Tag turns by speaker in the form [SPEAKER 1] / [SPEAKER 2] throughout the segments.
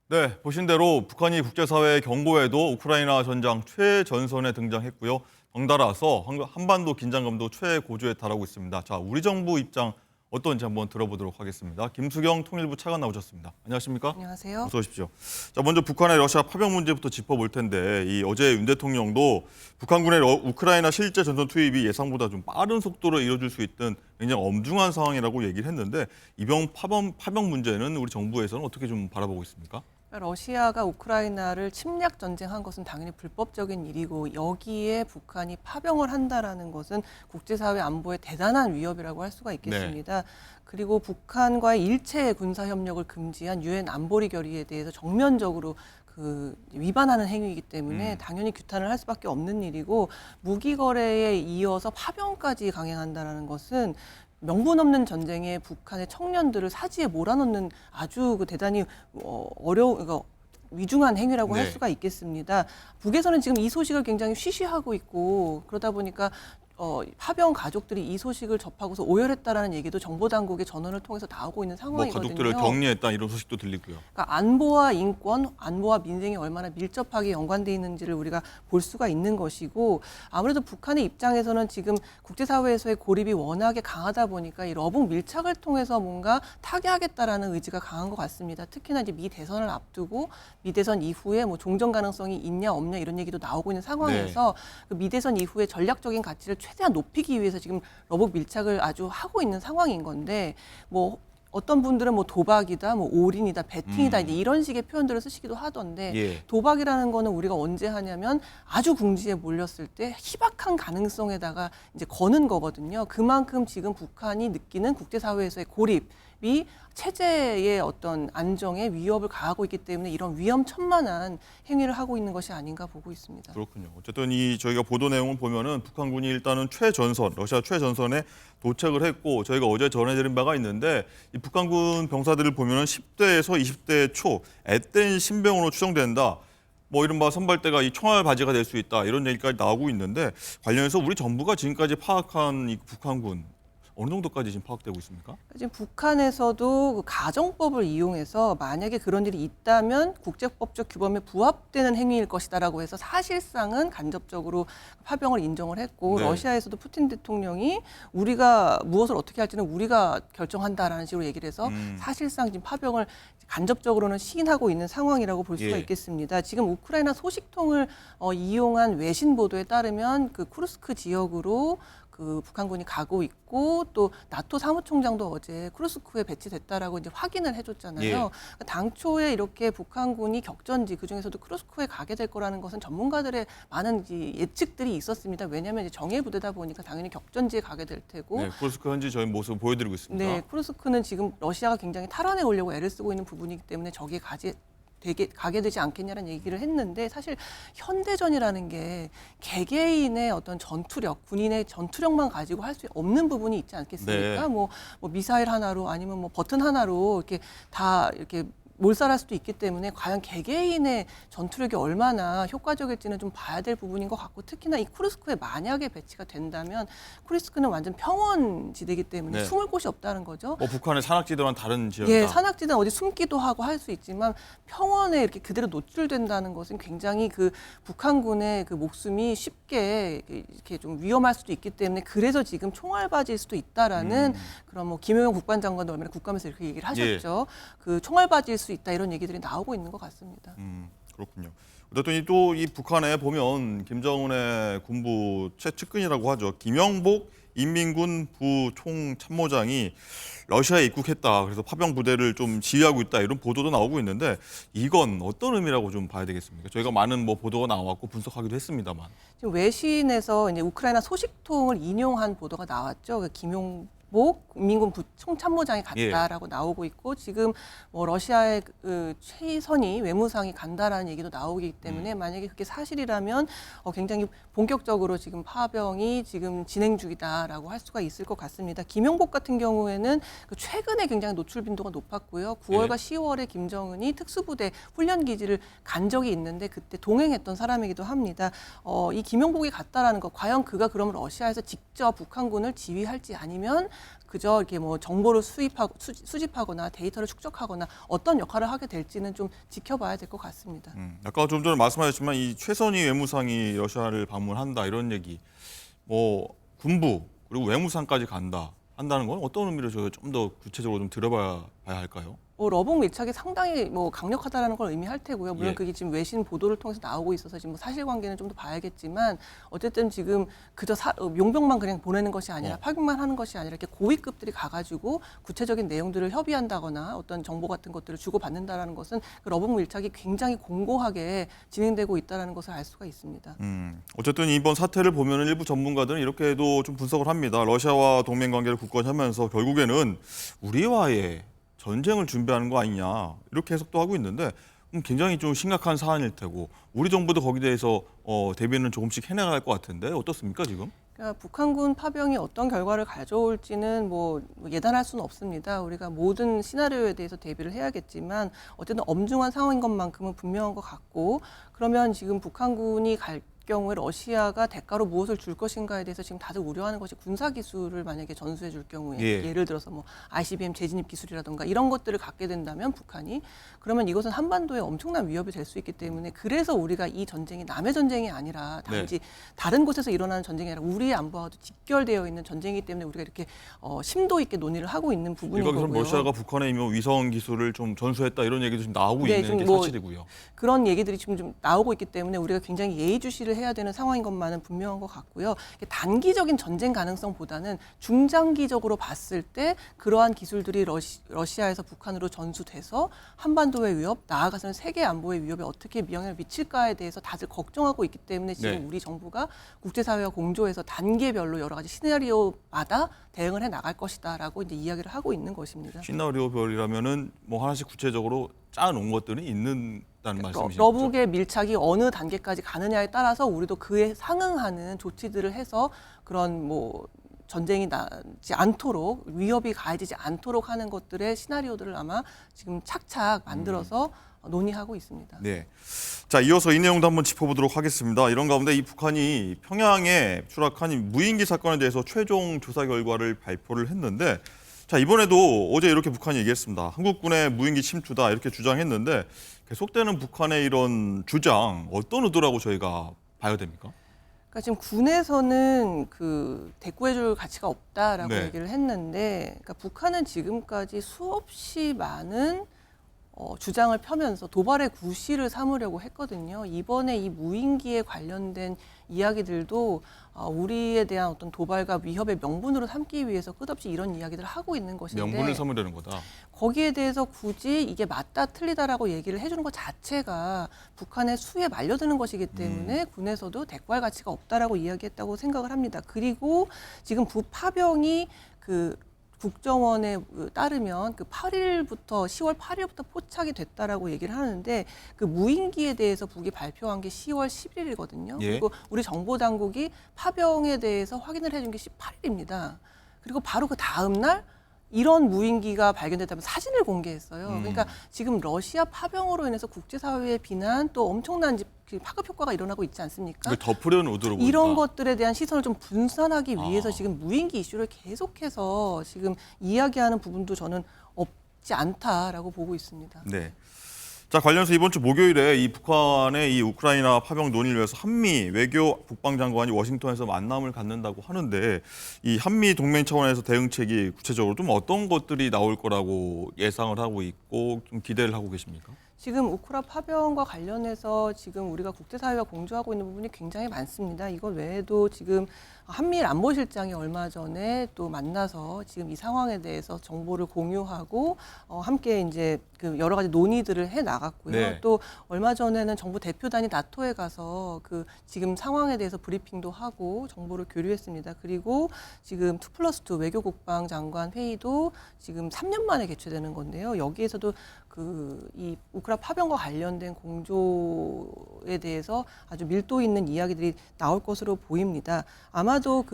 [SPEAKER 1] 네, 보신 대로 북한이 국제사회의 경고에도 우크라이나 전장 최전선에 등장했고요. 덩달아서 한반도 긴장감도 최고조에 달하고 있습니다. 자, 우리 정부 입장 어떤지 한번 들어보도록 하겠습니다. 김수경 통일부 차관 나오셨습니다. 안녕하십니까?
[SPEAKER 2] 안녕하세요.
[SPEAKER 1] 어서 오십시오. 자, 먼저 북한의 러시아 파병 문제부터 짚어볼 텐데, 어제 윤 대통령도 북한군의 우크라이나 실제 전선 투입이 예상보다 좀 빠른 속도로 이뤄질 수 있던 굉장히 엄중한 상황이라고 얘기를 했는데, 이번 파병 문제는 우리 정부에서는 어떻게 좀 바라보고 있습니까?
[SPEAKER 2] 러시아가 우크라이나를 침략 전쟁한 것은 당연히 불법적인 일이고 여기에 북한이 파병을 한다라는 것은 국제사회 안보에 대단한 위협이라고 할 수가 있겠습니다. 그리고 북한과의 일체 군사 협력을 금지한 유엔 안보리 결의에 대해서 정면적으로 위반하는 행위이기 때문에 당연히 규탄을 할 수밖에 없는 일이고 무기 거래에 이어서 파병까지 강행한다라는 것은 명분 없는 전쟁에 북한의 청년들을 사지에 몰아넣는 아주 대단히 그러니까 위중한 행위라고 할 수가 있겠습니다. 북에서는 지금 이 소식을 굉장히 쉬쉬하고 있고 그러다 보니까 파병 가족들이 이 소식을 접하고서 오열했다라는 얘기도 정보 당국의 전원을 통해서 나오고 있는 상황이거든요.
[SPEAKER 1] 가족들을 격리했다 이런 소식도 들리고요.
[SPEAKER 2] 그러니까 안보와 인권, 안보와 민생이 얼마나 밀접하게 연관돼 있는지를 우리가 볼 수가 있는 것이고 아무래도 북한의 입장에서는 지금 국제사회에서의 고립이 워낙에 강하다 보니까 이 러북 밀착을 통해서 뭔가 타개하겠다라는 의지가 강한 것 같습니다. 특히나 이제 미 대선을 앞두고 미 대선 이후에 뭐 종전 가능성이 있냐 없냐 이런 얘기도 나오고 있는 상황에서 그 미 대선 이후에 전략적인 가치를 최대한 높이기 위해서 지금 러북 밀착을 아주 하고 있는 상황인 건데 뭐 어떤 분들은 뭐 도박이다, 뭐 올인이다, 베팅이다 이제 이런 식의 표현들을 쓰시기도 하던데 도박이라는 거는 우리가 언제 하냐면 아주 궁지에 몰렸을 때 희박한 가능성에다가 이제 거는 거거든요. 그만큼 지금 북한이 느끼는 국제사회에서의 고립이 체제의 어떤 안정에 위협을 가하고 있기 때문에 이런 위험천만한 행위를 하고 있는 것이 아닌가 보고 있습니다.
[SPEAKER 1] 그렇군요. 어쨌든 저희가 보도 내용을 보면은 북한군이 일단은 러시아 최전선에 도착을 했고 저희가 어제 전해드린 바가 있는데 이 북한군 병사들을 보면은 10대에서 20대 초 앳된 신병으로 추정된다. 뭐 이른바 선발대가 이 총알 바지가 될 수 있다 이런 얘기까지 나오고 있는데 관련해서 우리 정부가 지금까지 파악한 이 북한군 어느 정도까지 지금 파악되고 있습니까?
[SPEAKER 2] 지금 북한에서도 그 가정법을 이용해서 만약에 그런 일이 있다면 국제법적 규범에 부합되는 행위일 것이다라고 해서 사실상은 간접적으로 파병을 인정을 했고 러시아에서도 푸틴 대통령이 우리가 무엇을 어떻게 할지는 우리가 결정한다라는 식으로 얘기를 해서 사실상 지금 파병을 간접적으로는 시인하고 있는 상황이라고 볼 수가 있겠습니다. 지금 우크라이나 소식통을 이용한 외신 보도에 따르면 그 쿠르스크 지역으로 그 북한군이 가고 있고 또 나토 사무총장도 어제 쿠르스크에 배치됐다라고 이제 확인을 해줬잖아요. 그러니까 당초에 이렇게 북한군이 격전지 그 중에서도 쿠르스크에 가게 될 거라는 것은 전문가들의 많은 예측들이 있었습니다. 왜냐하면 이제 정예 부대다 보니까 당연히 격전지에 가게 될 테고.
[SPEAKER 1] 네, 쿠르스크 현지 저희 모습 보여드리고 있습니다.
[SPEAKER 2] 네, 쿠르스크는 지금 러시아가 굉장히 탈환해 오려고 애를 쓰고 있는 부분이기 때문에 저기에 가게 되지 않겠냐는 얘기를 했는데 사실 현대전이라는 게 개개인의 어떤 전투력, 군인의 전투력만 가지고 할 수 없는 부분이 있지 않겠습니까? 뭐 미사일 하나로 아니면 뭐 버튼 하나로 이렇게 다 이렇게 몰살할 수도 있기 때문에 과연 개개인의 전투력이 얼마나 효과적일지는 좀 봐야 될 부분인 것 같고 특히나 이 쿠르스크에 만약에 배치가 된다면 쿠르스크는 완전 평원지대이기 때문에 숨을 곳이 없다는 거죠.
[SPEAKER 1] 북한의 산악지대와는 다른 지역이다.
[SPEAKER 2] 예, 산악지대는 어디 숨기도 하고 할 수 있지만 평원에 이렇게 그대로 노출된다는 것은 굉장히 그 북한군의 그 목숨이 쉽게 이렇게 좀 위험할 수도 있기 때문에 그래서 지금 총알바지일 수도 있다라는 그런 뭐 김용현 국방장관도 얼마나 국감에서 이렇게 얘기를 하셨죠. 그 총알바지일 수 있다 이런 얘기들이 나오고 있는 것 같습니다.
[SPEAKER 1] 그렇군요. 어쨌든 또 이 북한에 보면 김정은의 군부 최측근이라고 하죠. 김영복 인민군 부총참모장이 러시아에 입국했다. 그래서 파병 부대를 좀 지휘하고 있다. 이런 보도도 나오고 있는데 이건 어떤 의미라고 좀 봐야 되겠습니까? 저희가 많은 뭐 보도가 나왔고 분석하기도 했습니다만.
[SPEAKER 2] 지금 외신에서 이제 우크라이나 소식통을 인용한 보도가 나왔죠. 그 김용복 인민군 부총참모장이 갔다라고 나오고 있고 지금 뭐 러시아의 그 최선희 외무상이 간다라는 얘기도 나오기 때문에 만약에 그게 사실이라면 굉장히 본격적으로 지금 파병이 지금 진행 중이다라고 할 수가 있을 것 같습니다. 김용복 같은 경우에는 그 최근에 굉장히 노출 빈도가 높았고요. 9월과 10월에 김정은이 특수부대 훈련 기지를 간 적이 있는데 그때 동행했던 사람이기도 합니다. 이 김용복이 갔다라는 것 과연 그가 그러면 러시아에서 직접 북한군을 지휘할지 아니면 그저 이렇게 뭐 정보를 수집하거나 데이터를 축적하거나 어떤 역할을 하게 될지는 좀 지켜봐야 될 것 같습니다.
[SPEAKER 1] 아까 좀 전에 말씀하셨지만 이 최선희 외무상이 러시아를 방문한다 이런 얘기, 뭐 군부 그리고 외무상까지 한다는 건 어떤 의미로 저희가 좀 더 구체적으로 좀 들어봐야 할까요?
[SPEAKER 2] 러북 밀착이 상당히 뭐 강력하다라는 걸 의미할 테고요. 물론
[SPEAKER 1] 예.
[SPEAKER 2] 그게 지금 외신 보도를 통해서 나오고 있어서 지금 뭐 사실관계는 좀 더 봐야겠지만 어쨌든 지금 그저 용병만 그냥 보내는 것이 아니라 파견만 하는 것이 아니라 이렇게 고위급들이 가가지고 구체적인 내용들을 협의한다거나 어떤 정보 같은 것들을 주고받는다라는 것은 그 러북 밀착이 굉장히 공고하게 진행되고 있다는 것을 알 수가 있습니다.
[SPEAKER 1] 어쨌든 이번 사태를 보면은 일부 전문가들은 이렇게도 좀 분석을 합니다. 러시아와 동맹 관계를 굳건히 하면서 결국에는 우리와의 전쟁을 준비하는 거 아니냐 이렇게 해석도 하고 있는데 굉장히 좀 심각한 사안일 테고 우리 정부도 거기에 대해서 대비는 조금씩 해나갈 것 같은데 어떻습니까 지금?
[SPEAKER 2] 그러니까 북한군 파병이 어떤 결과를 가져올지는 뭐 예단할 수는 없습니다. 우리가 모든 시나리오에 대해서 대비를 해야겠지만 어쨌든 엄중한 상황인 것만큼은 분명한 것 같고 그러면 지금 북한군이 갈 경우에 러시아가 대가로 무엇을 줄 것인가에 대해서 지금 다들 우려하는 것이 군사 기술을 만약에 전수해 줄 경우에 예를 들어서 뭐 ICBM 재진입 기술이라든가 이런 것들을 갖게 된다면 북한이 그러면 이것은 한반도에 엄청난 위협이 될 수 있기 때문에 그래서 우리가 이 전쟁이 남의 전쟁이 아니라 단지 다른 곳에서 일어나는 전쟁이 아니라 우리의 안보와도 직결되어 있는 전쟁이기 때문에 우리가 이렇게 심도 있게 논의를 하고 있는 부분인 거고요.
[SPEAKER 1] 러시아가 북한에 이미 위성 기술을 좀 전수했다 이런 얘기도 지금 나오고 있는 게 사실이고요.
[SPEAKER 2] 그런 얘기들이 지금 좀 나오고 있기 때문에 우리가 굉장히 예의주시를 해야 되는 상황인 것만은 분명한 것 같고요. 단기적인 전쟁 가능성보다는 중장기적으로 봤을 때 그러한 기술들이 러시아에서 북한으로 전수돼서 한반도의 위협, 나아가서는 세계 안보의 위협에 어떻게 영향을 미칠까에 대해서 다들 걱정하고 있기 때문에 지금 우리 정부가 국제사회와 공조해서 단계별로 여러 가지 시나리오마다 대응을 해 나갈 것이다라고 이제 이야기를 하고 있는 것입니다.
[SPEAKER 1] 시나리오별이라면은 뭐 하나씩 구체적으로 짜놓은 것들이 있는다는 말씀이시죠?
[SPEAKER 2] 러북의 밀착이 어느 단계까지 가느냐에 따라서 우리도 그에 상응하는 조치들을 해서 그런 뭐 전쟁이 나지 않도록 위협이 가해지지 않도록 하는 것들의 시나리오들을 아마 지금 착착 만들어서 논의하고 있습니다.
[SPEAKER 1] 네. 자, 이어서 이 내용도 한번 짚어보도록 하겠습니다. 이런 가운데 이 북한이 평양에 추락한 이 무인기 사건에 대해서 최종 조사 결과를 발표를 했는데 자, 이번에도 어제 이렇게 북한이 얘기했습니다. 한국군의 무인기 침투다 이렇게 주장했는데 계속되는 북한의 이런 주장 어떤 의도라고 저희가 봐야 됩니까?
[SPEAKER 2] 그러니까 지금 군에서는 그 대꾸해줄 가치가 없다라고
[SPEAKER 1] 네.
[SPEAKER 2] 얘기를 했는데, 그러니까 북한은 지금까지 수없이 많은 주장을 펴면서 도발의 구실을 삼으려고 했거든요. 이번에 이 무인기에 관련된 이야기들도 우리에 대한 어떤 도발과 위협의 명분으로 삼기 위해서 끝없이 이런 이야기들을 하고 있는 것인데
[SPEAKER 1] 명분을 삼으려는 거다.
[SPEAKER 2] 거기에 대해서 굳이 이게 맞다 틀리다라고 얘기를 해주는 것 자체가 북한의 수에 말려드는 것이기 때문에 군에서도 대꾸할 가치가 없다라고 이야기했다고 생각을 합니다. 그리고 지금 부파병이 그 국정원에 따르면 그 8일부터 10월 8일부터 포착이 됐다라고 얘기를 하는데 그 무인기에 대해서 북이 발표한 게 10월 11일이거든요.
[SPEAKER 1] 예.
[SPEAKER 2] 그리고 우리 정보 당국이 파병에 대해서 확인을 해준 게 18일입니다. 그리고 바로 그 다음 날 이런 무인기가 발견됐다면 사진을 공개했어요. 그러니까 지금 러시아 파병으로 인해서 국제사회의 비난 또 엄청난 파급 효과가 일어나고 있지 않습니까?
[SPEAKER 1] 덮으려는 의도로
[SPEAKER 2] 이런
[SPEAKER 1] 보인다.
[SPEAKER 2] 것들에 대한 시선을 좀 분산하기 위해서 지금 무인기 이슈를 계속해서 지금 이야기하는 부분도 저는 없지 않다라고 보고 있습니다.
[SPEAKER 1] 네. 자, 관련해서 이번 주 목요일에 이 북한의 이 우크라이나 파병 논의를 위해서 한미 외교 국방장관이 워싱턴에서 만남을 갖는다고 하는데 이 한미 동맹 차원에서 대응책이 구체적으로 좀 어떤 것들이 나올 거라고 예상을 하고 있고 좀 기대를 하고 계십니까?
[SPEAKER 2] 지금 우크라 파병과 관련해서 지금 우리가 국제사회와 공조하고 있는 부분이 굉장히 많습니다. 이것 외에도 지금 한미일 안보실장이 얼마 전에 또 만나서 지금 이 상황에 대해서 정보를 공유하고 함께 이제 그 여러 가지 논의들을 해 나갔고요.
[SPEAKER 1] 네.
[SPEAKER 2] 또 얼마 전에는 정부 대표단이 나토에 가서 그 지금 상황에 대해서 브리핑도 하고 정보를 교류했습니다. 그리고 지금 2+2 외교국방장관 회의도 지금 3년 만에 개최되는 건데요. 여기에서도 이 우크라 파병과 관련된 공조에 대해서 아주 밀도 있는 이야기들이 나올 것으로 보입니다. 아마도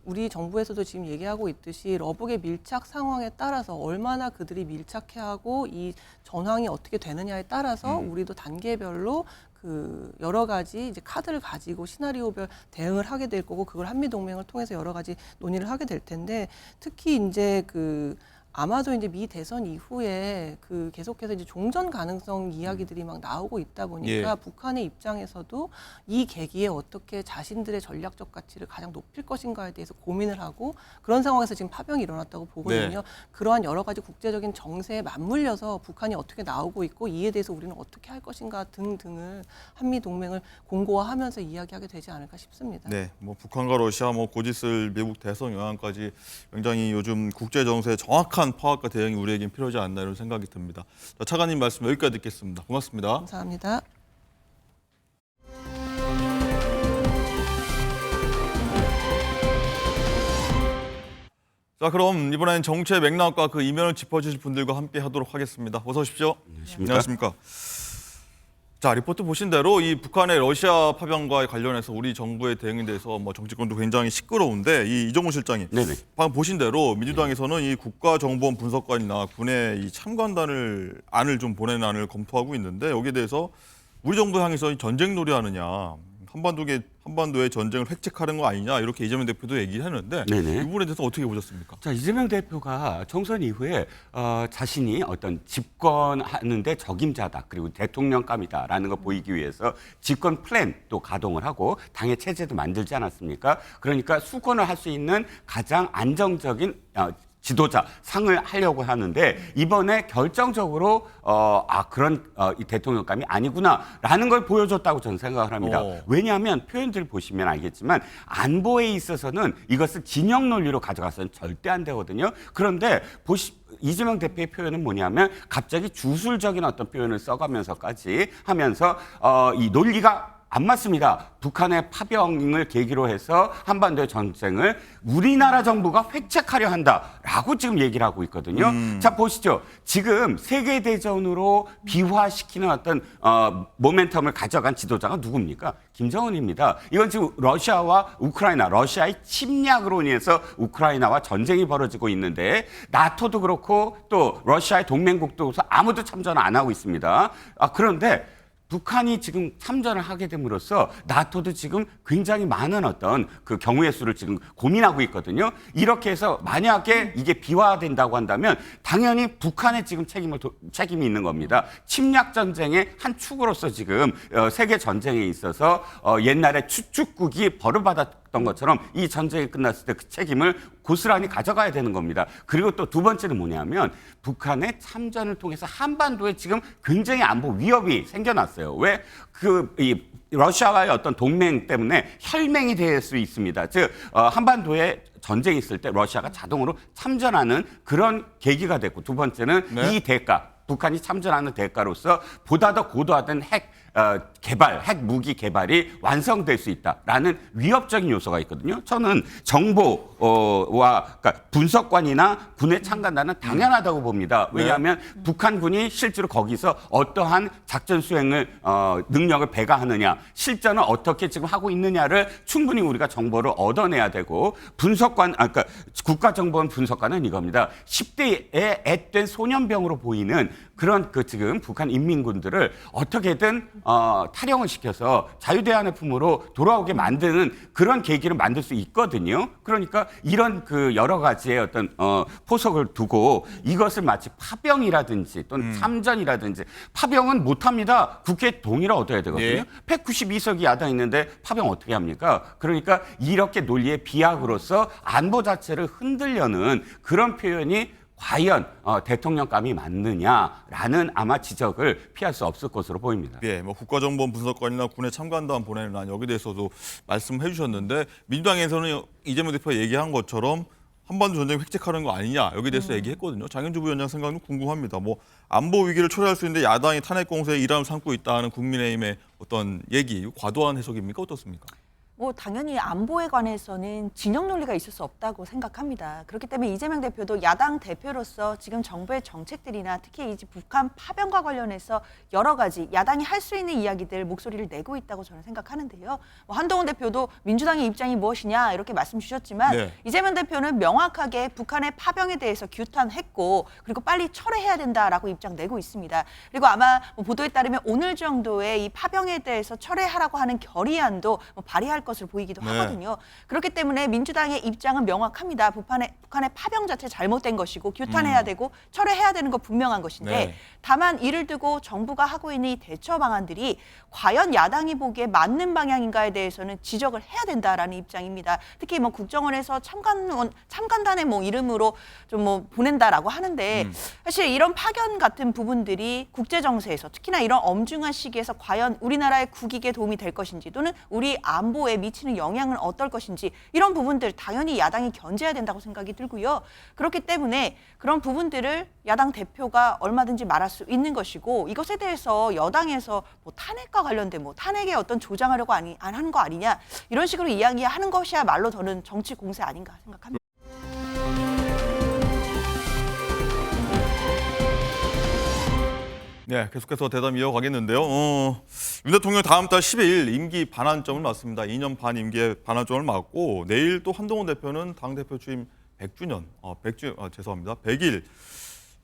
[SPEAKER 2] 우리 정부에서도 지금 얘기하고 있듯이 러북의 밀착 상황에 따라서 얼마나 그들이 밀착해 하고 이 전황이 어떻게 되느냐에 따라서 우리도 단계별로 그 여러 가지 이제 카드를 가지고 시나리오별 대응을 하게 될 거고 그걸 한미 동맹을 통해서 여러 가지 논의를 하게 될 텐데 특히 이제 그 아마도 이제 미 대선 이후에 그 계속해서 이제 종전 가능성 이야기들이 막 나오고 있다 보니까
[SPEAKER 1] 예.
[SPEAKER 2] 북한의 입장에서도 이 계기에 어떻게 자신들의 전략적 가치를 가장 높일 것인가에 대해서 고민을 하고 그런 상황에서 지금 파병이 일어났다고 보거든요. 그러한 여러 가지 국제적인 정세에 맞물려서 북한이 어떻게 나오고 있고 이에 대해서 우리는 어떻게 할 것인가 등등을 한미 동맹을 공고화하면서 이야기하게 되지 않을까 싶습니다.
[SPEAKER 1] 네, 뭐 북한과 러시아, 뭐 곧 있을 미국 대선 영향까지 굉장히 요즘 국제 정세에 정확한 파악과 대응이 우리에겐 필요하지 않나 이런 생각이 듭니다. 자, 차관님 말씀 여기까지 듣겠습니다. 고맙습니다.
[SPEAKER 2] 감사합니다.
[SPEAKER 1] 자, 그럼 이번엔 정치의 맥락과 그 이면을 짚어주실 분들과 함께 하도록 하겠습니다. 어서 오십시오. 안녕하십니까. 자, 리포트 보신 대로 이 북한의 러시아 파병과 관련해서 우리 정부의 대응에 대해서 뭐 정치권도 굉장히 시끄러운데 이 이정훈 실장님, 방금 보신 대로 민주당에서는 이 국가정보원 분석관이나 군의 이 참관단을 안을 좀 보내는 안을 검토하고 있는데 여기에 대해서 우리 정부 향해서 전쟁 놀이하느냐, 한반도의 전쟁을 획책하는 거 아니냐 이렇게 이재명 대표도 얘기했는데 이 부분에 대해서 어떻게 보셨습니까?
[SPEAKER 3] 자, 이재명 대표가 총선 이후에 자신이 어떤 집권하는데 적임자다 그리고 대통령감이다라는 걸 보이기 위해서 집권 플랜도 가동을 하고 당의 체제도 만들지 않았습니까? 그러니까 수권을 할 수 있는 가장 안정적인 지도자 상을 하려고 하는데 이번에 결정적으로 그런 이 대통령감이 아니구나라는 걸 보여줬다고 저는 생각을 합니다. 왜냐하면 표현들 보시면 알겠지만 안보에 있어서는 이것을 진영 논리로 가져가서는 절대 안 되거든요. 그런데 이재명 대표의 표현은 뭐냐면 갑자기 주술적인 어떤 표현을 써가면서까지 하면서 이 논리가 안 맞습니다. 북한의 파병을 계기로 해서 한반도의 전쟁을 우리나라 정부가 획책하려 한다라고 지금 얘기를 하고 있거든요. 자, 보시죠. 지금 세계대전으로 비화시키는 어떤 모멘텀을 가져간 지도자가 누굽니까? 김정은입니다. 이건 지금 러시아와 우크라이나, 러시아의 침략으로 인해서 우크라이나와 전쟁이 벌어지고 있는데 나토도 그렇고 또 러시아의 동맹국도 아무도 참전 안 하고 있습니다. 그런데 북한이 지금 참전을 하게 됨으로써 나토도 지금 굉장히 많은 어떤 그 경우의 수를 지금 고민하고 있거든요. 이렇게 해서 만약에 이게 비화된다고 한다면 당연히 북한의 지금 책임이 있는 겁니다. 침략 전쟁의 한 축으로서 지금 세계 전쟁에 있어서 옛날에 추축국이 벌어받았던 것처럼 이 전쟁이 끝났을 때 그 책임을 고스란히 가져가야 되는 겁니다. 그리고 또 두 번째는 뭐냐면 북한의 참전을 통해서 한반도에 지금 굉장히 안보 위협이 생겨났어요. 왜? 이 러시아와의 어떤 동맹 때문에 혈맹이 될 수 있습니다. 즉 한반도에 전쟁이 있을 때 러시아가 자동으로 참전하는 그런 계기가 됐고 두 번째는 이 대가, 북한이 참전하는 대가로서 보다 더 고도화된 핵 무기 개발이 완성될 수 있다라는 위협적인 요소가 있거든요. 저는 정보와 그러니까 분석관이나 군의 참관단은 당연하다고 봅니다. 왜냐하면 북한군이 실제로 거기서 어떠한 작전 수행을 능력을 배가하느냐, 실전을 어떻게 지금 하고 있느냐를 충분히 우리가 정보를 얻어내야 되고 그러니까 국가정보원 분석관은 이겁니다. 10대의 앳된 소년병으로 보이는 그런 지금 북한 인민군들을 어떻게든 탈영을 시켜서 자유대안의 품으로 돌아오게 만드는 그런 계기를 만들 수 있거든요. 그러니까 이런 여러 가지의 어떤 포석을 두고 이것을 마치 파병이라든지 또는 참전이라든지 파병은 못합니다. 국회 동의를 얻어야 되거든요. 192석이 야당 있는데 파병 어떻게 합니까? 그러니까 이렇게 논리의 비약으로서 안보 자체를 흔들려는 그런 표현이 과연 대통령감이 맞느냐라는 아마 지적을 피할 수 없을 것으로 보입니다.
[SPEAKER 1] 예, 뭐 국가정보원 분석관이나 군의 참관단 보내는 안 여기 대해서도 말씀해 주셨는데 민주당에서는 이재명 대표가 얘기한 것처럼 한반도 전쟁 획책하는 거 아니냐 여기 대해서 얘기했거든요. 장현주 부위원장 생각은 궁금합니다. 뭐 안보 위기를 초래할 수 있는데 야당이 탄핵 공세에 일환을 삼고 있다는 국민의힘의 어떤 얘기 과도한 해석입니까? 어떻습니까?
[SPEAKER 4] 뭐 당연히 안보에 관해서는 진영 논리가 있을 수 없다고 생각합니다. 그렇기 때문에 이재명 대표도 야당 대표로서 지금 정부의 정책들이나 특히 이제 북한 파병과 관련해서 여러 가지 야당이 할 수 있는 이야기들 목소리를 내고 있다고 저는 생각하는데요. 뭐 한동훈 대표도 민주당의 입장이 무엇이냐 이렇게 말씀 주셨지만
[SPEAKER 1] 네.
[SPEAKER 4] 이재명 대표는 명확하게 북한의 파병에 대해서 규탄했고 그리고 빨리 철회해야 된다라고 입장 내고 있습니다. 그리고 아마 뭐 보도에 따르면 오늘 정도에 이 파병에 대해서 철회하라고 하는 결의안도 뭐 발의할 것을 보이기도
[SPEAKER 1] 네.
[SPEAKER 4] 하거든요. 그렇기 때문에 민주당의 입장은 명확합니다. 북한의 파병 자체 잘못된 것이고 규탄해야 되고 철회해야 되는 거 분명한 것인데
[SPEAKER 1] 네.
[SPEAKER 4] 다만 이를 두고 정부가 하고 있는 이 대처 방안들이 과연 야당이 보기에 맞는 방향인가에 대해서는 지적을 해야 된다라는 입장입니다. 특히 뭐 국정원에서 참관단의 뭐 이름으로 좀 뭐 보낸다라고 하는데 사실 이런 파견 같은 부분들이 국제 정세에서 특히나 이런 엄중한 시기에서 과연 우리나라의 국익에 도움이 될 것인지 또는 우리 안보에 미치는 영향은 어떨 것인지 이런 부분들 당연히 야당이 견제해야 된다고 생각이 들고요. 그렇기 때문에 그런 부분들을 야당 대표가 얼마든지 말할 수 있는 것이고 이것에 대해서 여당에서 뭐 탄핵과 관련된 뭐 탄핵에 어떤 조장하려고 안 하는 거 아니냐 이런 식으로 이야기하는 것이야말로 저는 정치 공세 아닌가 생각합니다.
[SPEAKER 1] 네, 계속해서 대담 이어가겠는데요. 윤 대통령 다음 달 12일 임기 반환점을 맞습니다. 2년 반 임기의 반환점을 맞고 내일 또 한동훈 대표는 당대표 취임 100주년, 100일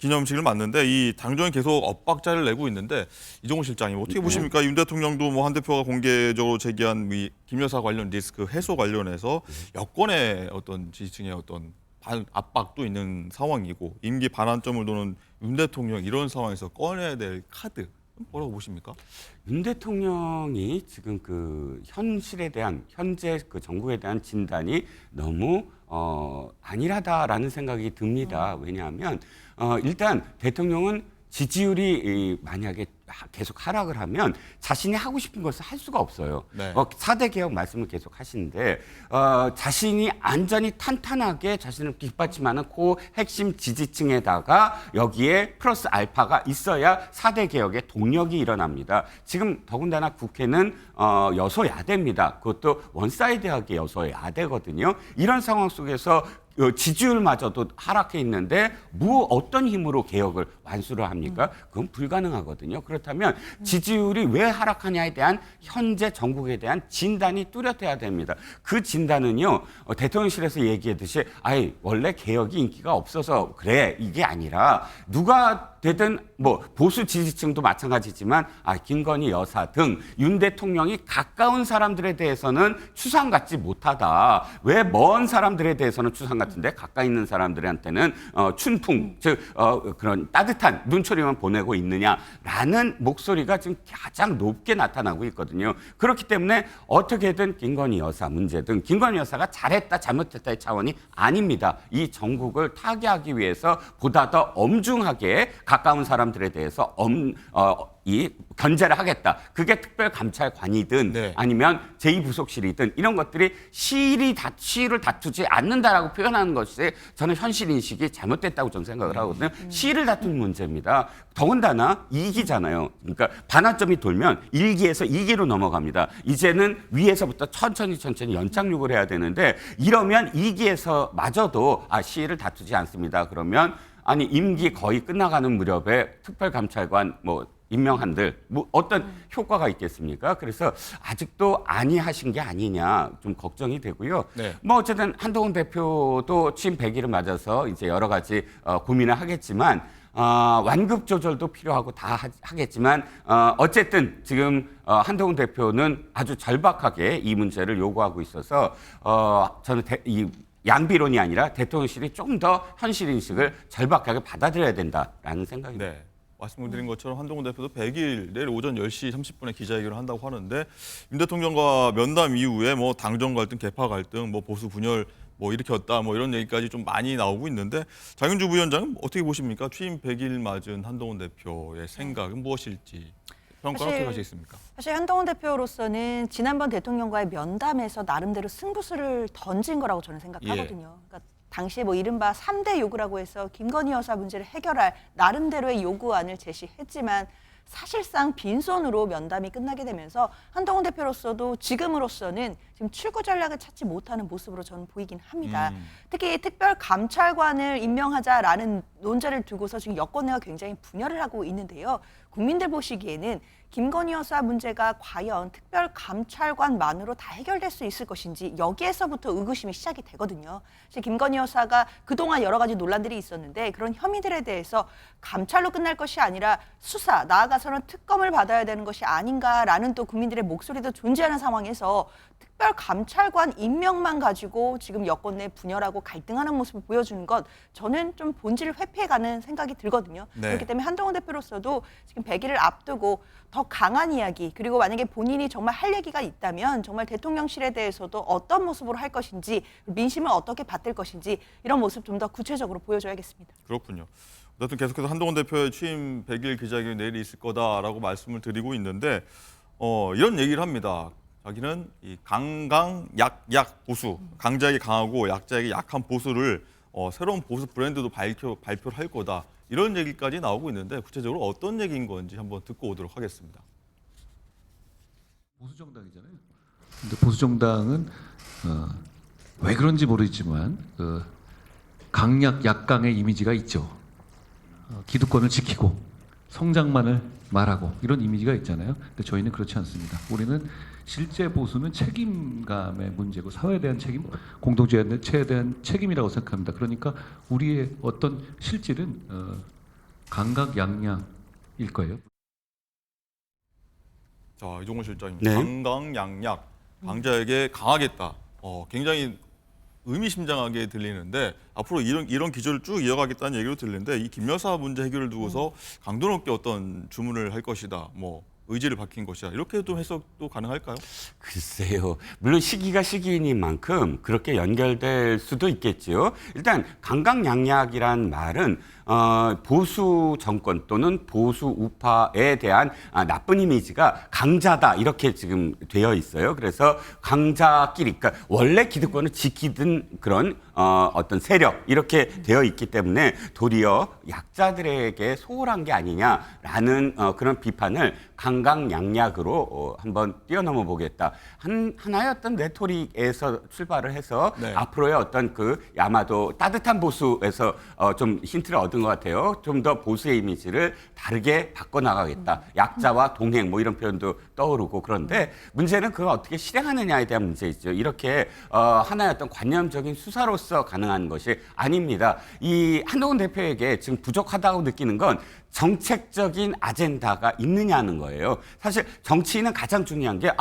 [SPEAKER 1] 기념식을 맞는데 이 당정이 계속 엇박자를 내고 있는데 이종훈 실장님 어떻게 보십니까? 윤 대통령도 뭐 한 대표가 공개적으로 제기한 이 김 여사 관련 리스크 해소 관련해서 여권의 어떤 지지층의 어떤 압박도 있는 상황이고 임기 반환점을 도는 윤 대통령 이런 상황에서 꺼내야 될 카드 뭐라고 보십니까?
[SPEAKER 3] 윤 대통령이 지금 그 현실에 대한 현재 그 정국에 대한 진단이 너무 안일하다라는 생각이 듭니다. 왜냐하면 일단 대통령은 지지율이 만약에 계속 하락을 하면 자신이 하고 싶은 것을 할 수가 없어요.
[SPEAKER 1] 네.
[SPEAKER 3] 4대 개혁 말씀을 계속 하시는데 자신이 안전이 탄탄하게 자신을 뒷받침하는 그 핵심 지지층에다가 여기에 플러스 알파가 있어야 4대 개혁의 동력이 일어납니다. 지금 더군다나 국회는 여소야대입니다. 그것도 원사이드하게 여소야대거든요. 이런 상황 속에서 지지율마저도 하락해 있는데 어떤 힘으로 개혁을 완수를 합니까? 그건 불가능하거든요. 그렇다면 지지율이 왜 하락하냐에 대한 현재 정국에 대한 진단이 뚜렷해야 됩니다. 그 진단은요, 대통령실에서 얘기했듯이 원래 개혁이 인기가 없어서 그래 이게 아니라 누가 되든 뭐 보수 지지층도 마찬가지지만 김건희 여사 등 윤 대통령이 가까운 사람들에 대해서는 추상 같지 못하다. 왜 먼 사람들에 대해서는 추상 같은데 가까이 있는 사람들한테는 춘풍 즉 그런 따뜻한 눈초리만 보내고 있느냐라는 목소리가 지금 가장 높게 나타나고 있거든요. 그렇기 때문에 어떻게든 김건희 여사 문제 등 김건희 여사가 잘했다 잘못했다의 차원이 아닙니다. 이 정국을 타개하기 위해서 보다 더 엄중하게 가까운 사람들에 대해서 이 견제를 하겠다. 그게 특별감찰관이든
[SPEAKER 1] 네.
[SPEAKER 3] 아니면 제2부속실이든 이런 것들이 시위를 다투지 않는다라고 표현하는 것이 저는 현실 인식이 잘못됐다고 저는 생각을 하거든요. 시위를 다투는 문제입니다. 더군다나 2기잖아요. 그러니까 반환점이 돌면 1기에서 2기로 넘어갑니다. 이제는 위에서부터 천천히 연착륙을 해야 되는데 이러면 2기에서 마저도 시위를 다투지 않습니다. 그러면 임기 거의 끝나가는 무렵에 특별감찰관 임명한들 어떤 효과가 있겠습니까? 그래서 아직도 안이하신 게 아니냐 좀 걱정이 되고요.
[SPEAKER 1] 네.
[SPEAKER 3] 어쨌든 한동훈 대표도 취임 100일을 맞아서 이제 여러 가지 고민을 하겠지만 완급 조절도 필요하고 다 하겠지만 어쨌든 지금 한동훈 대표는 아주 절박하게 이 문제를 요구하고 있어서 저는 이 양비론이 아니라 대통령실이 좀 더 현실 인식을 절박하게 받아들여야 된다라는 생각입니다.
[SPEAKER 1] 네. 말씀드린 것처럼 한동훈 대표도 100일 내일 오전 10시 30분에 기자회견을 한다고 하는데 윤 대통령과 면담 이후에 당정 갈등, 계파 갈등, 보수 분열 일으켰다 이런 얘기까지 좀 많이 나오고 있는데 장윤주 부위원장은 어떻게 보십니까? 취임 100일 맞은 한동훈 대표의 생각은 무엇일지 평가는 어떻게 하시겠습니까?
[SPEAKER 4] 사실 한동훈 대표로서는 지난번 대통령과의 면담에서 나름대로 승부수를 던진 거라고 저는 생각하거든요. 그러니까 당시에 이른바 3대 요구라고 해서 김건희 여사 문제를 해결할 나름대로의 요구안을 제시했지만 사실상 빈손으로 면담이 끝나게 되면서 한동훈 대표로서도 지금으로서는 지금 출구 전략을 찾지 못하는 모습으로 저는 보이긴 합니다. 특히 특별 감찰관을 임명하자라는 논자를 두고서 지금 여권 내가 굉장히 분열을 하고 있는데요. 국민들 보시기에는 김건희 여사 문제가 과연 특별 감찰관만으로 다 해결될 수 있을 것인지 여기에서부터 의구심이 시작이 되거든요. 사실 김건희 여사가 그동안 여러 가지 논란들이 있었는데 그런 혐의들에 대해서 감찰로 끝날 것이 아니라 수사, 나아가서는 특검을 받아야 되는 것이 아닌가라는 또 국민들의 목소리도 존재하는 상황에서 특별 감찰관 임명만 가지고 지금 여권 내 분열하고 갈등하는 모습을 보여주는 것 저는 좀 본질을 회피해가는 생각이 들거든요.
[SPEAKER 1] 네.
[SPEAKER 4] 그렇기 때문에 한동훈 대표로서도 지금 100일을 앞두고 더 강한 이야기 그리고 만약에 본인이 정말 할 얘기가 있다면 정말 대통령실에 대해서도 어떤 모습으로 할 것인지 민심을 어떻게 받들 것인지 이런 모습 좀 더 구체적으로 보여줘야겠습니다.
[SPEAKER 1] 그렇군요. 어쨌든 계속해서 한동훈 대표의 취임 100일 기자회견이 내일 있을 거다라고 말씀을 드리고 있는데 이런 얘기를 합니다. 자기는 이 강약 보수, 강자에게 강하고 약자에게 약한 보수를 새로운 보수 브랜드도 발표를 할 거다. 이런 얘기까지 나오고 있는데 구체적으로 어떤 얘기인 건지 한번 듣고 오도록 하겠습니다.
[SPEAKER 5] 보수 정당이잖아요. 근데 보수 정당은 왜 그런지 모르겠지만 강약 약강의 이미지가 있죠. 기득권을 지키고 성장만을 말하고 이런 이미지가 있잖아요. 근데 저희는 그렇지 않습니다. 우리는 실제 보수는 책임감의 문제고 사회에 대한 책임, 공동체에 대한 책임이라고 생각합니다. 그러니까 우리의 어떤 실질은 강각양약일 거예요.
[SPEAKER 1] 자, 이종훈 실장입니다.
[SPEAKER 3] 네.
[SPEAKER 1] 강강약약, 강자에게 강하겠다. 굉장히 의미심장하게 들리는데 앞으로 이런 기조를 쭉 이어가겠다는 얘기로 들리는데 이 김 여사 문제 해결을 두고서 강도 높게 어떤 주문을 할 것이다. 뭐 의지를 밝힌 것이다. 이렇게도 해석도 가능할까요?
[SPEAKER 3] 글쎄요. 물론 시기가 시기이니만큼 그렇게 연결될 수도 있겠지요. 일단 강강약약이란 말은 보수 정권 또는 보수 우파에 대한 나쁜 이미지가 강자다 이렇게 지금 되어 있어요. 그래서 강자끼리, 그러니까 원래 기득권을 지키던 그런 어떤 세력 이렇게 되어 있기 때문에 도리어 약자들에게 소홀한 게 아니냐라는 그런 비판을 강강약약으로 한번 뛰어넘어 보겠다. 하나의 어떤 레토릭에서 출발을 해서
[SPEAKER 1] 네.
[SPEAKER 3] 앞으로의 어떤 아마도 따뜻한 보수에서 좀 힌트를 얻은 것 같아요. 좀 더 보수의 이미지를 다르게 바꿔나가겠다. 약자와 동행 뭐 이런 표현도 떠오르고 그런데 문제는 그걸 어떻게 실행하느냐에 대한 문제이죠. 이렇게 하나의 어떤 관념적인 수사로서 가능한 것이 아닙니다. 이 한동훈 대표에게 지금 부족하다고 느끼는 건 정책적인 아젠다가 있느냐는 거예요. 사실 정치인은 가장 중요한 게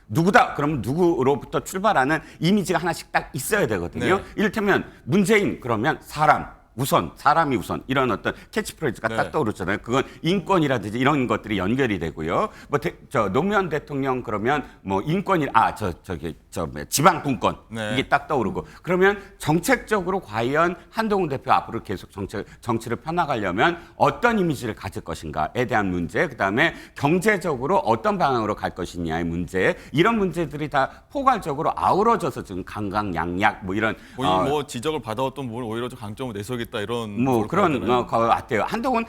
[SPEAKER 3] 누구다 그러면 누구로부터 출발하는 이미지가 하나씩 딱 있어야 되거든요.
[SPEAKER 1] 네.
[SPEAKER 3] 이를테면 문재인 그러면 사람이 우선 이런 어떤 캐치프레이즈가
[SPEAKER 1] 네.
[SPEAKER 3] 딱 떠오르잖아요. 그건 인권이라든지 이런 것들이 연결이 되고요. 노무현 대통령 그러면 뭐 인권이 지방분권
[SPEAKER 1] 네.
[SPEAKER 3] 이게 딱 떠오르고 그러면 정책적으로 과연 한동훈 대표 앞으로 계속 정치를 펴나가려면 어떤 이미지를 가질 것인가에 대한 문제, 그다음에 경제적으로 어떤 방향으로 갈 것이냐의 문제, 이런 문제들이 다 포괄적으로 아우러져서 지금 강강약약 뭐 이런
[SPEAKER 1] 본인이 뭐 지적을 받아왔던 부분을 오히려 좀 강점을 내세우겠다 이런
[SPEAKER 3] 뭐
[SPEAKER 1] 걸
[SPEAKER 3] 그런
[SPEAKER 1] 봐야 되나요?
[SPEAKER 3] 거 같아요. 한동훈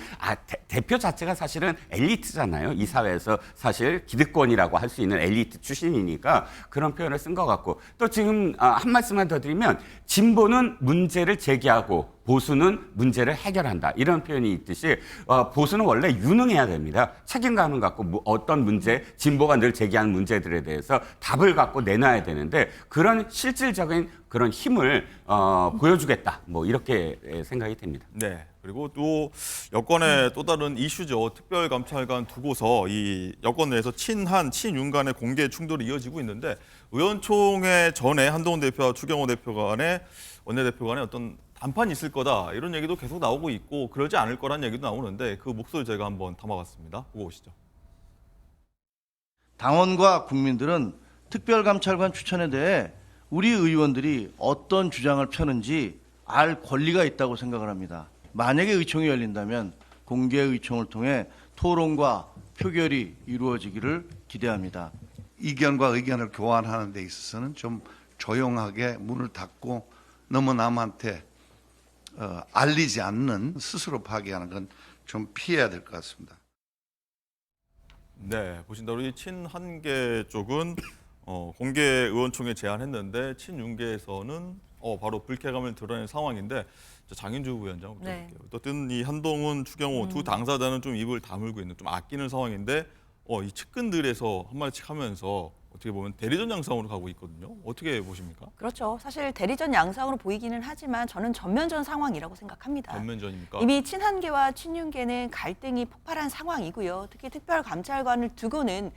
[SPEAKER 3] 대표 자체가 사실은 엘리트잖아요. 이 사회에서 사실 기득권이라고 할 수 있는 엘리트 출신이니까 그런 표현을 쓴 것 같고 또 지금 한 말씀만 더 드리면 진보는 문제를 제기하고 보수는 문제를 해결한다. 이런 표현이 있듯이 보수는 원래 유능해야 됩니다. 책임감을 갖고 어떤 문제, 진보가 늘 제기하는 문제들에 대해서 답을 갖고 내놔야 되는데 그런 실질적인 그런 힘을 보여주겠다. 뭐 이렇게 생각이 됩니다.
[SPEAKER 1] 네. 그리고 또 여권의 또 다른 이슈죠. 특별감찰관 두고서 이 여권 내에서 친한, 친윤 간의 공개 충돌이 이어지고 있는데 의원총회 전에 한동훈 대표와 추경호 대표 간의 원내대표 간의 어떤 단판이 있을 거다. 이런 얘기도 계속 나오고 있고 그러지 않을 거란 얘기도 나오는데 그 목소리 제가 한번 담아봤습니다. 보고 오시죠.
[SPEAKER 6] 당원과 국민들은 특별감찰관 추천에 대해 우리 의원들이 어떤 주장을 펴는지 알 권리가 있다고 생각을 합니다. 만약에 의총이 열린다면 공개 의총을 통해 토론과 표결이 이루어지기를 기대합니다.
[SPEAKER 7] 이견과 의견을 교환하는 데 있어서는 좀 조용하게 문을 닫고 너무 남한테 알리지 않는 스스로 파기하는 건 좀 피해야 될 것 같습니다.
[SPEAKER 1] 네, 보신 대로 이 친한계 쪽은 공개 의원총회 제안했는데 친윤계에서는 바로 불쾌감을 드러낸 상황인데 장윤주 위원장
[SPEAKER 4] 네.
[SPEAKER 1] 볼게요. 어쨌든 이 한동훈, 추경호 두 당사자는 좀 입을 다물고 있는, 좀 아끼는 상황인데 이 측근들에서 한마디씩 하면서 어떻게 보면 대리전 양상으로 가고 있거든요. 어떻게 보십니까?
[SPEAKER 4] 그렇죠. 사실 대리전 양상으로 보이기는 하지만 저는 전면전 상황이라고 생각합니다.
[SPEAKER 1] 전면전입니까?
[SPEAKER 4] 이미 친한계와 친윤계는 갈등이 폭발한 상황이고요. 특히 특별감찰관을 두고는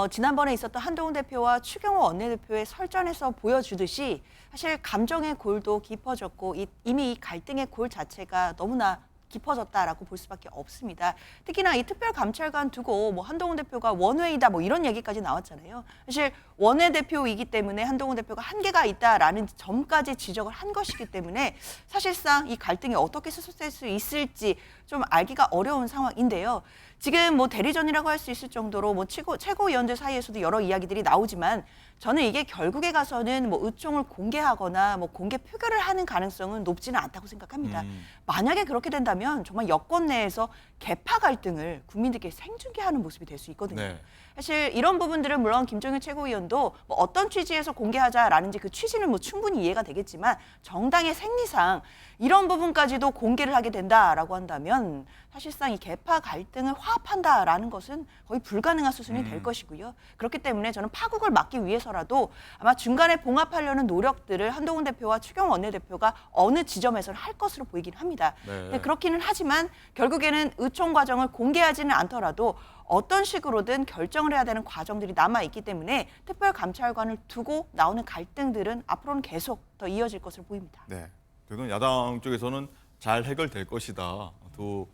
[SPEAKER 4] 지난번에 있었던 한동훈 대표와 추경호 원내대표의 설전에서 보여주듯이 사실 감정의 골도 깊어졌고 이미 이 갈등의 골 자체가 너무나 깊어졌다라고 볼 수밖에 없습니다. 특히나 이 특별감찰관 두고 뭐 한동훈 대표가 원외이다 뭐 이런 얘기까지 나왔잖아요. 사실 원외대표이기 때문에 한동훈 대표가 한계가 있다라는 점까지 지적을 한 것이기 때문에 사실상 이 갈등이 어떻게 수습될 수 있을지 좀 알기가 어려운 상황인데요. 지금 뭐 대리전이라고 할 수 있을 정도로 뭐 최고위원들 사이에서도 여러 이야기들이 나오지만 저는 이게 결국에 가서는 뭐 의총을 공개하거나 뭐 공개 표결을 하는 가능성은 높지는 않다고 생각합니다. 만약에 그렇게 된다면 정말 여권 내에서 계파 갈등을 국민들께 생중계하는 모습이 될 수 있거든요.
[SPEAKER 1] 네.
[SPEAKER 4] 사실 이런 부분들은 물론 김종인 최고위원도 뭐 어떤 취지에서 공개하자라는지 그 취지는 뭐 충분히 이해가 되겠지만 정당의 생리상 이런 부분까지도 공개를 하게 된다라고 한다면 사실상 이 계파 갈등을 화합한다라는 것은 거의 불가능한 수준이 될 것이고요. 그렇기 때문에 저는 파국을 막기 위해서라도 아마 중간에 봉합하려는 노력들을 한동훈 대표와 추경호 원내대표가 어느 지점에서는 할 것으로 보이긴 합니다.
[SPEAKER 1] 네.
[SPEAKER 4] 근데 그렇기는 하지만 결국에는 의총 과정을 공개하지는 않더라도 어떤 식으로든 결정을 해야 되는 과정들이 남아있기 때문에 특별감찰관을 두고 나오는 갈등들은 앞으로는 계속 더 이어질 것으로 보입니다.
[SPEAKER 1] 네. 그건 야당 쪽에서는 잘 해결될 것이다. 두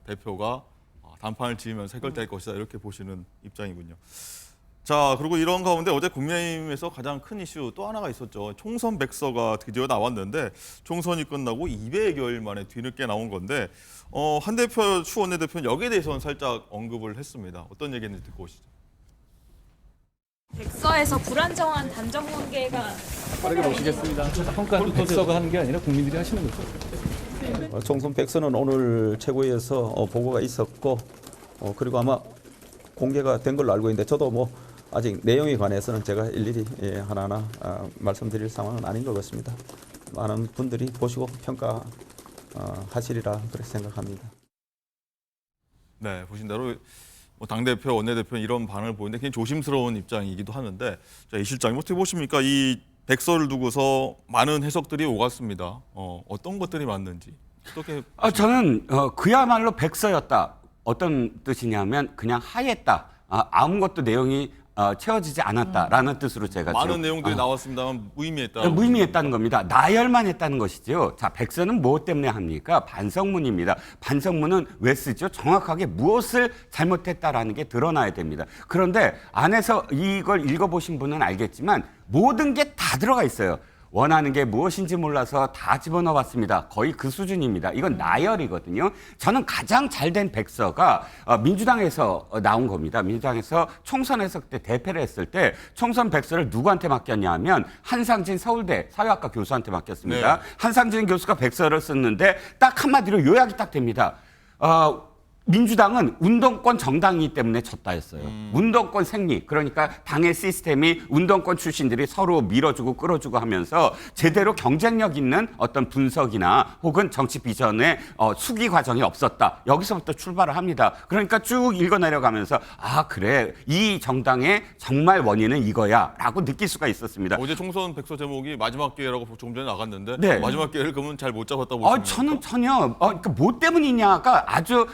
[SPEAKER 1] 대표가 단판을 지으면서 해결될 것이다. 이렇게 보시는 입장이군요. 자, 그리고 이런 가운데 어제 국민의힘에서 가장 큰 이슈 또 하나가 있었죠. 총선 백서가 드디어 나왔는데 총선이 끝나고 200여 일 만에 뒤늦게 나온 건데 한 대표, 추 원내대표는 여기에 대해서는 살짝 언급을 했습니다. 어떤 얘기인지 듣고 오시죠.
[SPEAKER 8] 백서에서 불안정한 단정 관계가
[SPEAKER 9] 빠르게 모시겠습니다. 평가는 백서가 하는 게 아니라 국민들이 하시는 거죠.
[SPEAKER 10] 총선 백서는 오늘 최고위에서 보고가 있었고 그리고 아마 공개가 된 걸로 알고 있는데 저도 뭐 아직 내용에 관해서는 제가 일일이 하나하나 말씀드릴 상황은 아닌 것 같습니다. 많은 분들이 보시고 평가하시리라 그렇게 생각합니다.
[SPEAKER 1] 네, 보신 대로 당대표, 원내대표는 이런 반응을 보이는데 굉장히 조심스러운 입장이기도 하는데 자, 이 실장님 어떻게 보십니까? 이 백서를 두고서 많은 해석들이 오갔습니다. 어떤 것들이 맞는지 어떻게?
[SPEAKER 3] 저는 그야말로 백서였다. 어떤 뜻이냐면 그냥 하였다. 아무것도 내용이 채워지지 않았다라는 뜻으로 제가
[SPEAKER 1] 많은
[SPEAKER 3] 지금,
[SPEAKER 1] 내용들이 나왔습니다만 무의미했다.
[SPEAKER 3] 무의미했다는 겁니다. 나열만 했다는 것이죠. 자, 백서는 무엇 때문에 합니까? 반성문입니다. 반성문은 왜 쓰죠? 정확하게 무엇을 잘못했다라는 게 드러나야 됩니다. 그런데 안에서 이걸 읽어보신 분은 알겠지만 모든 게 다 들어가 있어요. 원하는 게 무엇인지 몰라서 다 집어넣어봤습니다. 거의 그 수준입니다. 이건 나열이거든요. 저는 가장 잘된 백서가 민주당에서 나온 겁니다. 민주당에서 총선에서 그때 대패를 했을 때 총선 백서를 누구한테 맡겼냐면 한상진 서울대 사회학과 교수한테 맡겼습니다.
[SPEAKER 1] 네.
[SPEAKER 3] 한상진 교수가 백서를 썼는데 딱 한마디로 요약이 딱 됩니다. 민주당은 운동권 정당이기 때문에 졌다 했어요. 운동권 생리. 그러니까 당의 시스템이 운동권 출신들이 서로 밀어주고 끌어주고 하면서 제대로 경쟁력 있는 어떤 분석이나 혹은 정치 비전의 수기 과정이 없었다. 여기서부터 출발을 합니다. 그러니까 쭉 읽어내려가면서 그래. 이 정당의 정말 원인은 이거야 라고 느낄 수가 있었습니다.
[SPEAKER 1] 어제 총선 백서 제목이 마지막 기회라고 조금 전에 나갔는데
[SPEAKER 3] 네.
[SPEAKER 1] 마지막 기회를 그러면 잘 못 잡았다고 보십니까?
[SPEAKER 3] 저는 전혀 그러니까 뭐 때문이냐가 아주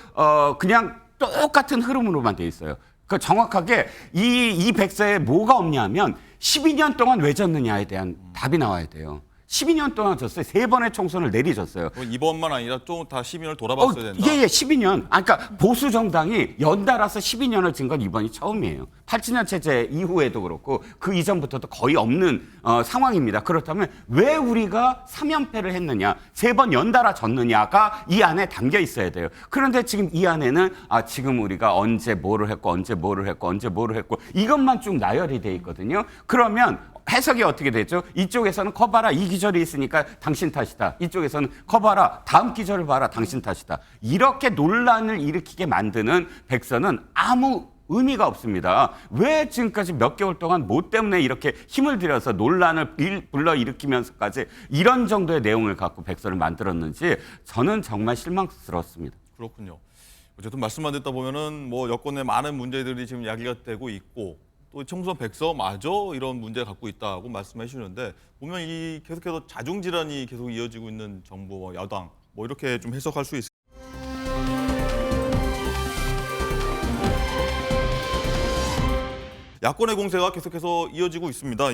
[SPEAKER 3] 그냥 똑같은 흐름으로만 돼 있어요. 그 정확하게 이 백서에 뭐가 없냐면 12년 동안 왜 졌느냐에 대한 답이 나와야 돼요. 12년 동안 졌어요. 3번의 총선을 내리졌어요.
[SPEAKER 1] 이번만 아니라 좀 다 12년을 돌아봤어야 된다.
[SPEAKER 3] 예, 12년. 그러니까 보수 정당이 연달아서 12년을 진 건 이번이 처음이에요. 87년 체제 이후에도 그렇고 그 이전부터도 거의 없는 상황입니다. 그렇다면 왜 우리가 3연패를 했느냐, 3번 연달아 졌느냐가 이 안에 담겨 있어야 돼요. 그런데 지금 이 안에는 지금 우리가 언제 뭐를 했고 언제 뭐를 했고 언제 뭐를 했고 이것만 쭉 나열이 돼 있거든요. 그러면 해석이 어떻게 되죠? 이쪽에서는 커봐라 이 기절이 있으니까 당신 탓이다. 이쪽에서는 커봐라 다음 기절을 봐라 당신 탓이다. 이렇게 논란을 일으키게 만드는 백서는 아무 의미가 없습니다. 왜 지금까지 몇 개월 동안 뭐 때문에 이렇게 힘을 들여서 논란을 불러일으키면서까지 이런 정도의 내용을 갖고 백서를 만들었는지 저는 정말 실망스러웠습니다.
[SPEAKER 1] 그렇군요. 어쨌든 말씀만 듣다 보면은 뭐 여권의 많은 문제들이 지금 야기가 되고 있고 또 총선 백서마저 이런 문제 갖고 있다고 말씀해 주시는데 보면 이 계속해서 자중 질환이 계속 이어지고 있는 정부와 야당 뭐 이렇게 좀 해석할 수 있습니다. 야권의 공세가 계속해서 이어지고 있습니다.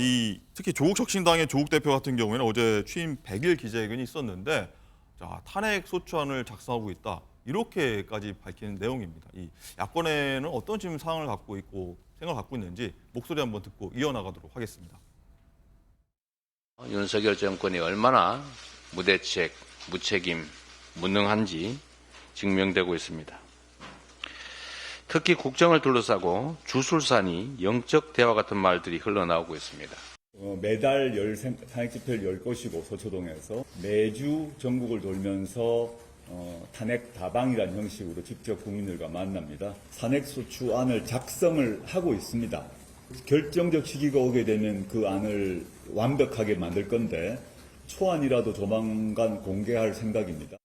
[SPEAKER 1] 특히 조국혁신당의 조국 대표 같은 경우에는 어제 취임 100일 기자회견이 있었는데 자, 탄핵 소추안을 작성하고 있다. 이렇게까지 밝히는 내용입니다. 이 야권에는 어떤 지금 상황을 갖고 있고 생각을 갖고 있는지 목소리 한번 듣고 이어나가도록 하겠습니다.
[SPEAKER 11] 윤석열 정권이 얼마나 무대책, 무책임, 무능한지 증명되고 있습니다. 특히 국정을 둘러싸고 주술사니 영적 대화 같은 말들이 흘러나오고 있습니다.
[SPEAKER 12] 매달 탄핵 집회를 열 것이고 서초동에서 매주 전국을 돌면서 탄핵 다방이라는 형식으로 직접 국민들과 만납니다. 탄핵소추안을 작성을 하고 있습니다. 결정적 시기가 오게 되면 그 안을 완벽하게 만들 건데 초안이라도 조만간 공개할 생각입니다.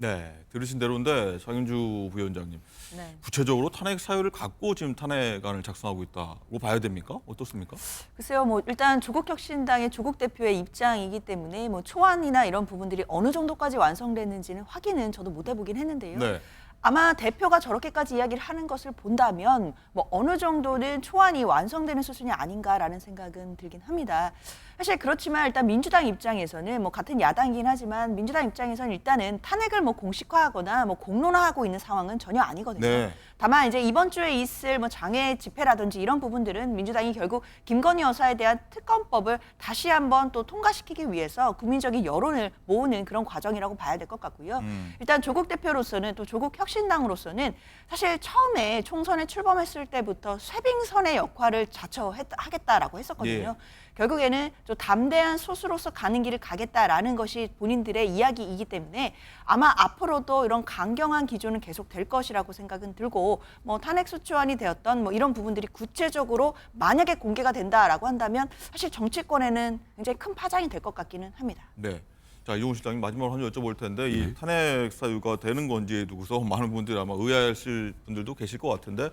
[SPEAKER 1] 네, 들으신 대로인데 장윤주 부위원장님,
[SPEAKER 4] 네.
[SPEAKER 1] 구체적으로 탄핵 사유를 갖고 지금 탄핵안을 작성하고 있다고 봐야 됩니까? 어떻습니까?
[SPEAKER 4] 글쎄요, 뭐 일단 조국혁신당의 조국 대표의 입장이기 때문에 뭐 초안이나 이런 부분들이 어느 정도까지 완성됐는지는 확인은 저도 못 해보긴 했는데요.
[SPEAKER 1] 네.
[SPEAKER 4] 아마 대표가 저렇게까지 이야기를 하는 것을 본다면 뭐 어느 정도는 초안이 완성되는 수준이 아닌가라는 생각은 들긴 합니다. 사실 그렇지만 일단 민주당 입장에서는 뭐 같은 야당이긴 하지만 민주당 입장에서는 일단은 탄핵을 뭐 공식화하거나 뭐 공론화하고 있는 상황은 전혀 아니거든요.
[SPEAKER 1] 네.
[SPEAKER 4] 다만 이제 이번 주에 있을 뭐 장애 집회라든지 이런 부분들은 민주당이 결국 김건희 여사에 대한 특검법을 다시 한번 또 통과시키기 위해서 국민적인 여론을 모으는 그런 과정이라고 봐야 될 것 같고요. 일단 조국 대표로서는 또 조국 혁신당으로서는 사실 처음에 총선에 출범했을 때부터 쇄빙선의 역할을 자처하겠다라고 했었거든요.
[SPEAKER 1] 예.
[SPEAKER 4] 결국에는 좀 담대한 소수로서 가는 길을 가겠다라는 것이 본인들의 이야기이기 때문에 아마 앞으로도 이런 강경한 기조는 계속 될 것이라고 생각은 들고 뭐 탄핵소추안이 되었던 뭐 이런 부분들이 구체적으로 만약에 공개가 된다라고 한다면 사실 정치권에는 굉장히 큰 파장이 될 것 같기는 합니다.
[SPEAKER 1] 네. 자, 이종훈 실장님 마지막으로 한 줄 여쭤볼 텐데 이 탄핵 사유가 되는 건지에 두고서 많은 분들이 아마 의아하실 분들도 계실 것 같은데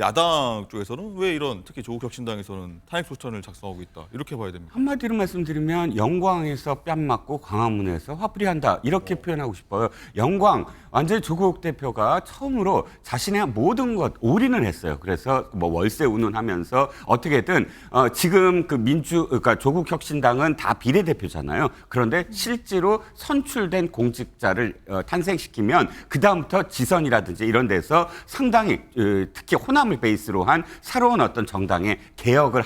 [SPEAKER 1] 야당 쪽에서는 왜 이런 특히 조국혁신당에서는 탄핵 소추안을 작성하고 있다 이렇게 봐야 됩니까?
[SPEAKER 3] 한마디로 말씀드리면 영광에서 뺨 맞고 광화문에서 화풀이한다 이렇게 표현하고 싶어요. 영광 완전히 조국 대표가 처음으로 자신의 모든 것 올인을 했어요. 그래서 뭐 월세 운운하면서 어떻게든 지금 그러니까 조국혁신당은 다 비례대표잖아요. 그런데 실제로 선출된 공직자를 탄생시키면 그 다음부터 지선이라든지 이런 데서 상당히 특히 호남을 베이스로 한 새로운 어떤 정당의 개혁을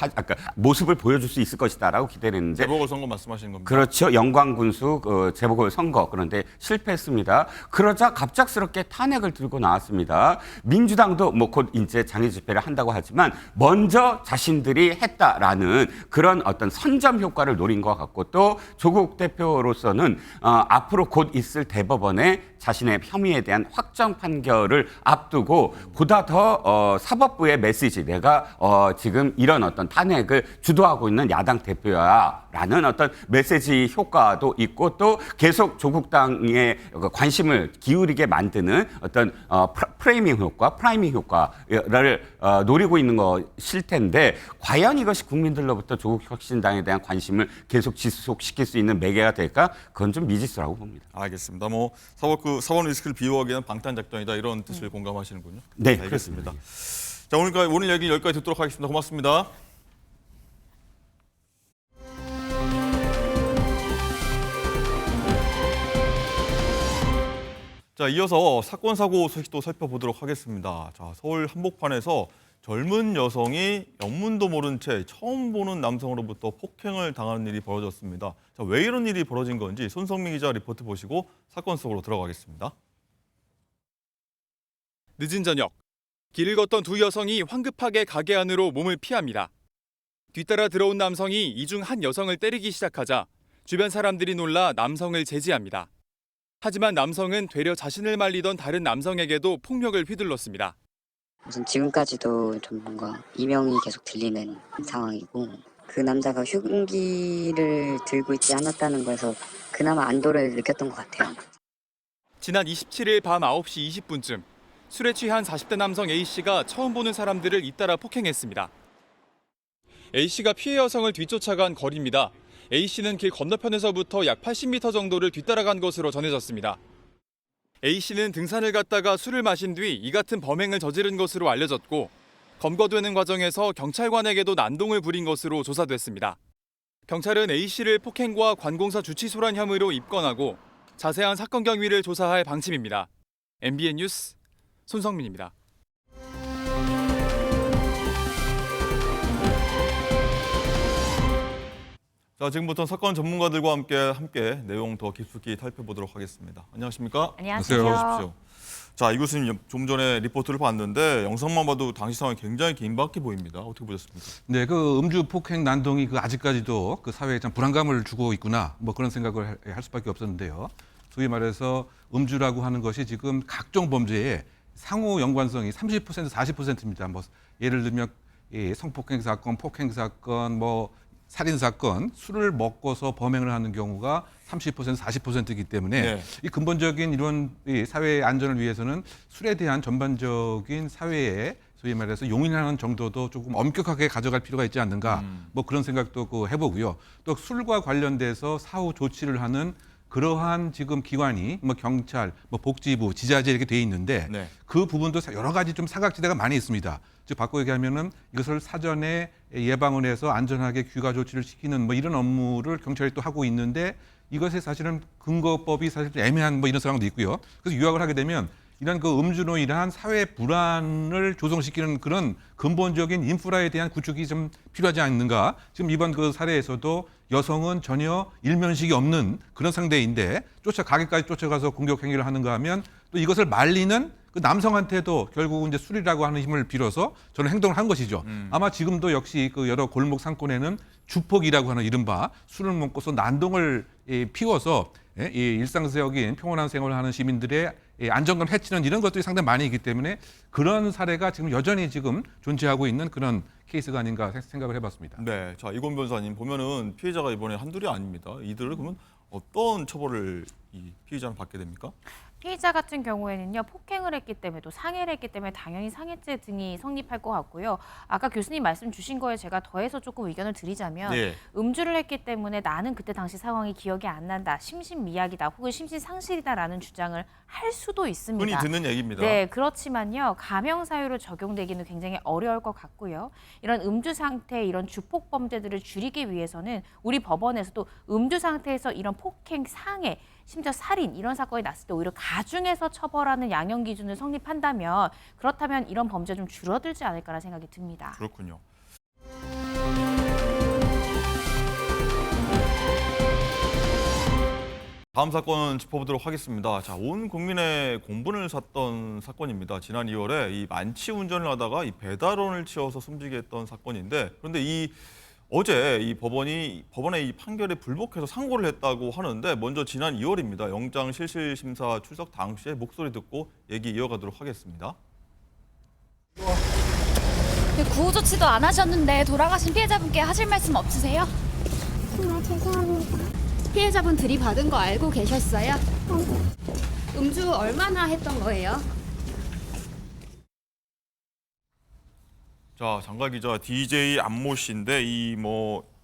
[SPEAKER 3] 모습을 보여줄 수 있을 것이다라고 기대를 했는데
[SPEAKER 1] 재보궐선거 말씀하시는 겁니다.
[SPEAKER 3] 그렇죠. 영광군수 재보궐선거 그런데 실패했습니다. 그러자 갑작스럽게 탄핵을 들고 나왔습니다. 민주당도 뭐 곧 이제 장애 집회를 한다고 하지만 먼저 자신들이 했다라는 그런 어떤 선점 효과를 노린 것 같고 또 조국 대표로서는 앞으로 곧 있을 대법원에 자신의 혐의에 대한 확정 판결을 앞두고 보다 더 사법부의 메시지 내가 지금 이런 어떤 탄핵을 주도하고 있는 야당 대표야라는 어떤 메시지 효과도 있고 또 계속 조국당에 관심을 기울이게 만드는 어떤 프라이밍 효과를 노리고 있는 것일 텐데 과연 이것이 국민들로부터 조국혁신당에 대한 관심을 계속 지속시킬 수 있는 매개가 될까? 그건 좀 미지수라고 봅니다.
[SPEAKER 1] 알겠습니다. 뭐 사법 리스크를 비호하기 위한 방탄 작전이다 이런 뜻을 공감하시는군요.
[SPEAKER 3] 네,
[SPEAKER 1] 알겠습니다.
[SPEAKER 3] 그렇습니다.
[SPEAKER 1] 자, 오늘 얘기는 여기까지 듣도록 하겠습니다. 고맙습니다. 자, 이어서 사건 사고 소식도 살펴보도록 하겠습니다. 자, 서울 한복판에서 젊은 여성이 영문도 모른 채 처음 보는 남성으로부터 폭행을 당하는 일이 벌어졌습니다. 자, 왜 이런 일이 벌어진 건지 손성민 기자 리포트 보시고 사건 속으로 들어가겠습니다.
[SPEAKER 13] 늦은 저녁, 길을 걷던 두 여성이 황급하게 가게 안으로 몸을 피합니다. 뒤따라 들어온 남성이 이 중 한 여성을 때리기 시작하자 주변 사람들이 놀라 남성을 제지합니다. 하지만 남성은 되려 자신을 말리던 다른 남성에게도 폭력을 휘둘렀습니다.
[SPEAKER 14] 우선 지금까지도 좀 뭔가 이명이 계속 들리는 상황이고 그 남자가 흉기를 들고 있지 않았다는 거에서 그나마 안도를 느꼈던 것 같아요.
[SPEAKER 13] 지난 27일 밤 9시 20분쯤 술에 취한 40대 남성 A씨가 처음 보는 사람들을 잇따라 폭행했습니다. A씨가 피해 여성을 뒤쫓아간 거리입니다. A씨는 길 건너편에서부터 약 80m 정도를 뒤따라간 것으로 전해졌습니다. A씨는 등산을 갔다가 술을 마신 뒤 이 같은 범행을 저지른 것으로 알려졌고 검거되는 과정에서 경찰관에게도 난동을 부린 것으로 조사됐습니다. 경찰은 A씨를 폭행과 관공서 주치소란 혐의로 입건하고 자세한 사건 경위를 조사할 방침입니다. MBN 뉴스 손성민입니다.
[SPEAKER 1] 자, 지금부터 사건 전문가들과 함께 내용 더 깊숙이 살펴보도록 하겠습니다. 안녕하십니까?
[SPEAKER 8] 안녕하세요.
[SPEAKER 1] 어서 오십시오. 자, 이 교수님 좀 전에 리포트를 봤는데 영상만 봐도 당시 상황이 굉장히 긴박해 보입니다. 어떻게 보셨습니까?
[SPEAKER 15] 네, 그 음주 폭행 난동이 아직까지도 그 사회에 참 불안감을 주고 있구나, 뭐 그런 생각을 할 수밖에 없었는데요. 소위 말해서 음주라고 하는 것이 지금 각종 범죄에 상호 연관성이 30%, 40%입니다. 뭐 예를 들면 성폭행 사건, 폭행 사건, 뭐 살인 사건, 술을 먹고서 범행을 하는 경우가 30%, 40%이기 때문에
[SPEAKER 1] 네.
[SPEAKER 15] 이 근본적인 이런 이 사회의 안전을 위해서는 술에 대한 전반적인 사회의 소위 말해서 용인하는 정도도 조금 엄격하게 가져갈 필요가 있지 않는가, 뭐 그런 생각도 해보고요. 또 술과 관련돼서 사후 조치를 하는 그러한 지금 기관이 뭐 경찰, 뭐 복지부, 지자체 이렇게 돼 있는데
[SPEAKER 1] 네.
[SPEAKER 15] 그 부분도 여러 가지 좀 사각지대가 많이 있습니다. 즉 바꿔 얘기하면은 이것을 사전에 예방을 해서 안전하게 귀가 조치를 시키는 뭐 이런 업무를 경찰이 또 하고 있는데 이것에 사실은 근거법이 사실 좀 애매한 뭐 이런 상황도 있고요. 그래서 요약을 하게 되면 이런 그 음주로 인한 사회 불안을 조성시키는 그런 근본적인 인프라에 대한 구축이 좀 필요하지 않는가. 지금 이번 그 사례에서도 여성은 전혀 일면식이 없는 그런 상대인데 가게까지 쫓아가서 공격 행위를 하는가 하면 또 이것을 말리는 그 남성한테도 결국은 이제 술이라고 하는 힘을 빌어서 저는 행동을 한 것이죠. 아마 지금도 역시 그 여러 골목 상권에는 주폭이라고 하는 이른바 술을 먹고서 난동을 피워서 이 일상적인 평온한 생활을 하는 시민들의 안정감 해치는 이런 것들이 상당히 많이 있기 때문에 그런 사례가 지금 여전히 지금 존재하고 있는 그런 케이스가 아닌가 생각을 해봤습니다.
[SPEAKER 1] 네, 자 이권 변호사님 보면은 피해자가 이번에 한둘이 아닙니다. 이들을 그러면 어떤 처벌을 이 피해자는 받게 됩니까?
[SPEAKER 8] 피해자 같은 경우에는요, 폭행을 했기 때문에 또 상해를 했기 때문에 당연히 상해죄 등이 성립할 것 같고요. 아까 교수님 말씀 주신 거에 제가 더해서 조금 의견을 드리자면
[SPEAKER 1] 네.
[SPEAKER 8] 음주를 했기 때문에 나는 그때 당시 상황이 기억이 안 난다, 심신미약이다 혹은 심신상실이다라는 주장을 할 수도 있습니다.
[SPEAKER 1] 흔히 듣는 얘기입니다.
[SPEAKER 8] 네, 그렇지만요. 가명 사유로 적용되기는 굉장히 어려울 것 같고요. 이런 음주 상태의 이런 주폭 범죄들을 줄이기 위해서는 우리 법원에서도 음주 상태에서 이런 폭행, 상해, 심지어 살인 이런 사건이 났을 때 오히려 가중해서 처벌하는 양형 기준을 성립한다면 그렇다면 이런 범죄 좀 줄어들지 않을까라는 생각이 듭니다.
[SPEAKER 1] 그렇군요. 다음 사건은 짚어보도록 하겠습니다. 자, 온 국민의 공분을 샀던 사건입니다. 지난 2월에 이 만취 운전을 하다가 이 배달원을 치어서 숨지게 했던 사건인데, 그런데 어제 이 법원의 이 판결에 불복해서 상고를 했다고 하는데, 먼저 지난 2월입니다. 영장 실질 심사 출석 당시에 목소리 듣고 얘기 이어가도록 하겠습니다.
[SPEAKER 16] 구호 조치도 안 하셨는데 돌아가신 피해자분께 하실 말씀 없으세요?
[SPEAKER 17] 죄송합니다.
[SPEAKER 16] 피해자분 들이받은 거 알고 계셨어요? 음주 얼마나 했던 거예요?
[SPEAKER 1] 자, 장가 기자 DJ 안모 씨인데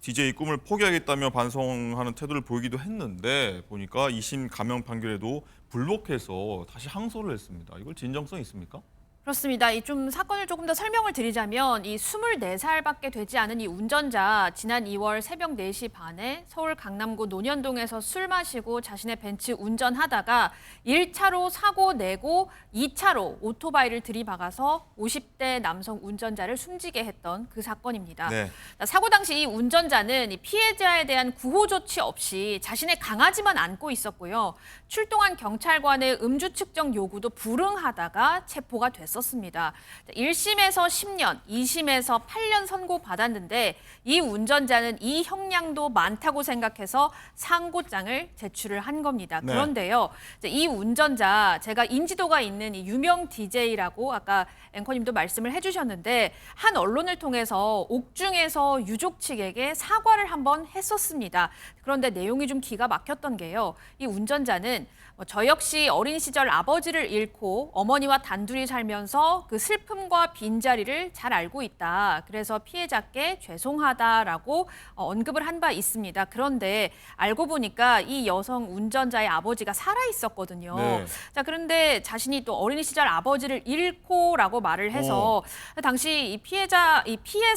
[SPEAKER 1] DJ 꿈을 포기하겠다며 반성하는 태도를 보이기도 했는데 보니까 2심 감형 판결에도 불복해서 다시 항소를 했습니다. 이걸 진정성 있습니까?
[SPEAKER 18] 그렇습니다. 좀 사건을 조금 더 설명을 드리자면 이 24살밖에 되지 않은 이 운전자 지난 2월 새벽 4시 반에 서울 강남구 논현동에서 술 마시고 자신의 벤츠 운전하다가 1차로 사고 내고 2차로 오토바이를 들이박아서 50대 남성 운전자를 숨지게 했던 그 사건입니다.
[SPEAKER 1] 네.
[SPEAKER 18] 사고 당시 이 운전자는 이 피해자에 대한 구호 조치 없이 자신의 강아지만 안고 있었고요. 출동한 경찰관의 음주 측정 요구도 불응하다가 체포가 됐었습니다. 났었습니다. 1심에서 10년, 2심에서 8년 선고받았는데 이 운전자는 이 형량도 많다고 생각해서 상고장을 제출을 한 겁니다.
[SPEAKER 1] 네.
[SPEAKER 18] 그런데요, 이 운전자 제가 인지도가 있는 이 유명 DJ라고 아까 앵커님도 말씀을 해주셨는데 한 언론을 통해서 옥중에서 유족 측에게 사과를 한번 했었습니다. 그런데 내용이 좀 기가 막혔던 게요. 이 운전자는 저 역시 어린 시절 아버지를 잃고 어머니와 단둘이 살면서 그 슬픔과 빈자리를 잘 알고 있다. 그래서 피해자께 죄송하다라고 언급을 한 바 있습니다. 그런데 알고 보니까 이 여성 운전자의 아버지가 살아 있었거든요.
[SPEAKER 1] 네.
[SPEAKER 18] 자, 그런데 자신이 또 어린 시절 아버지를 잃고라고 말을 해서 당시 이 피해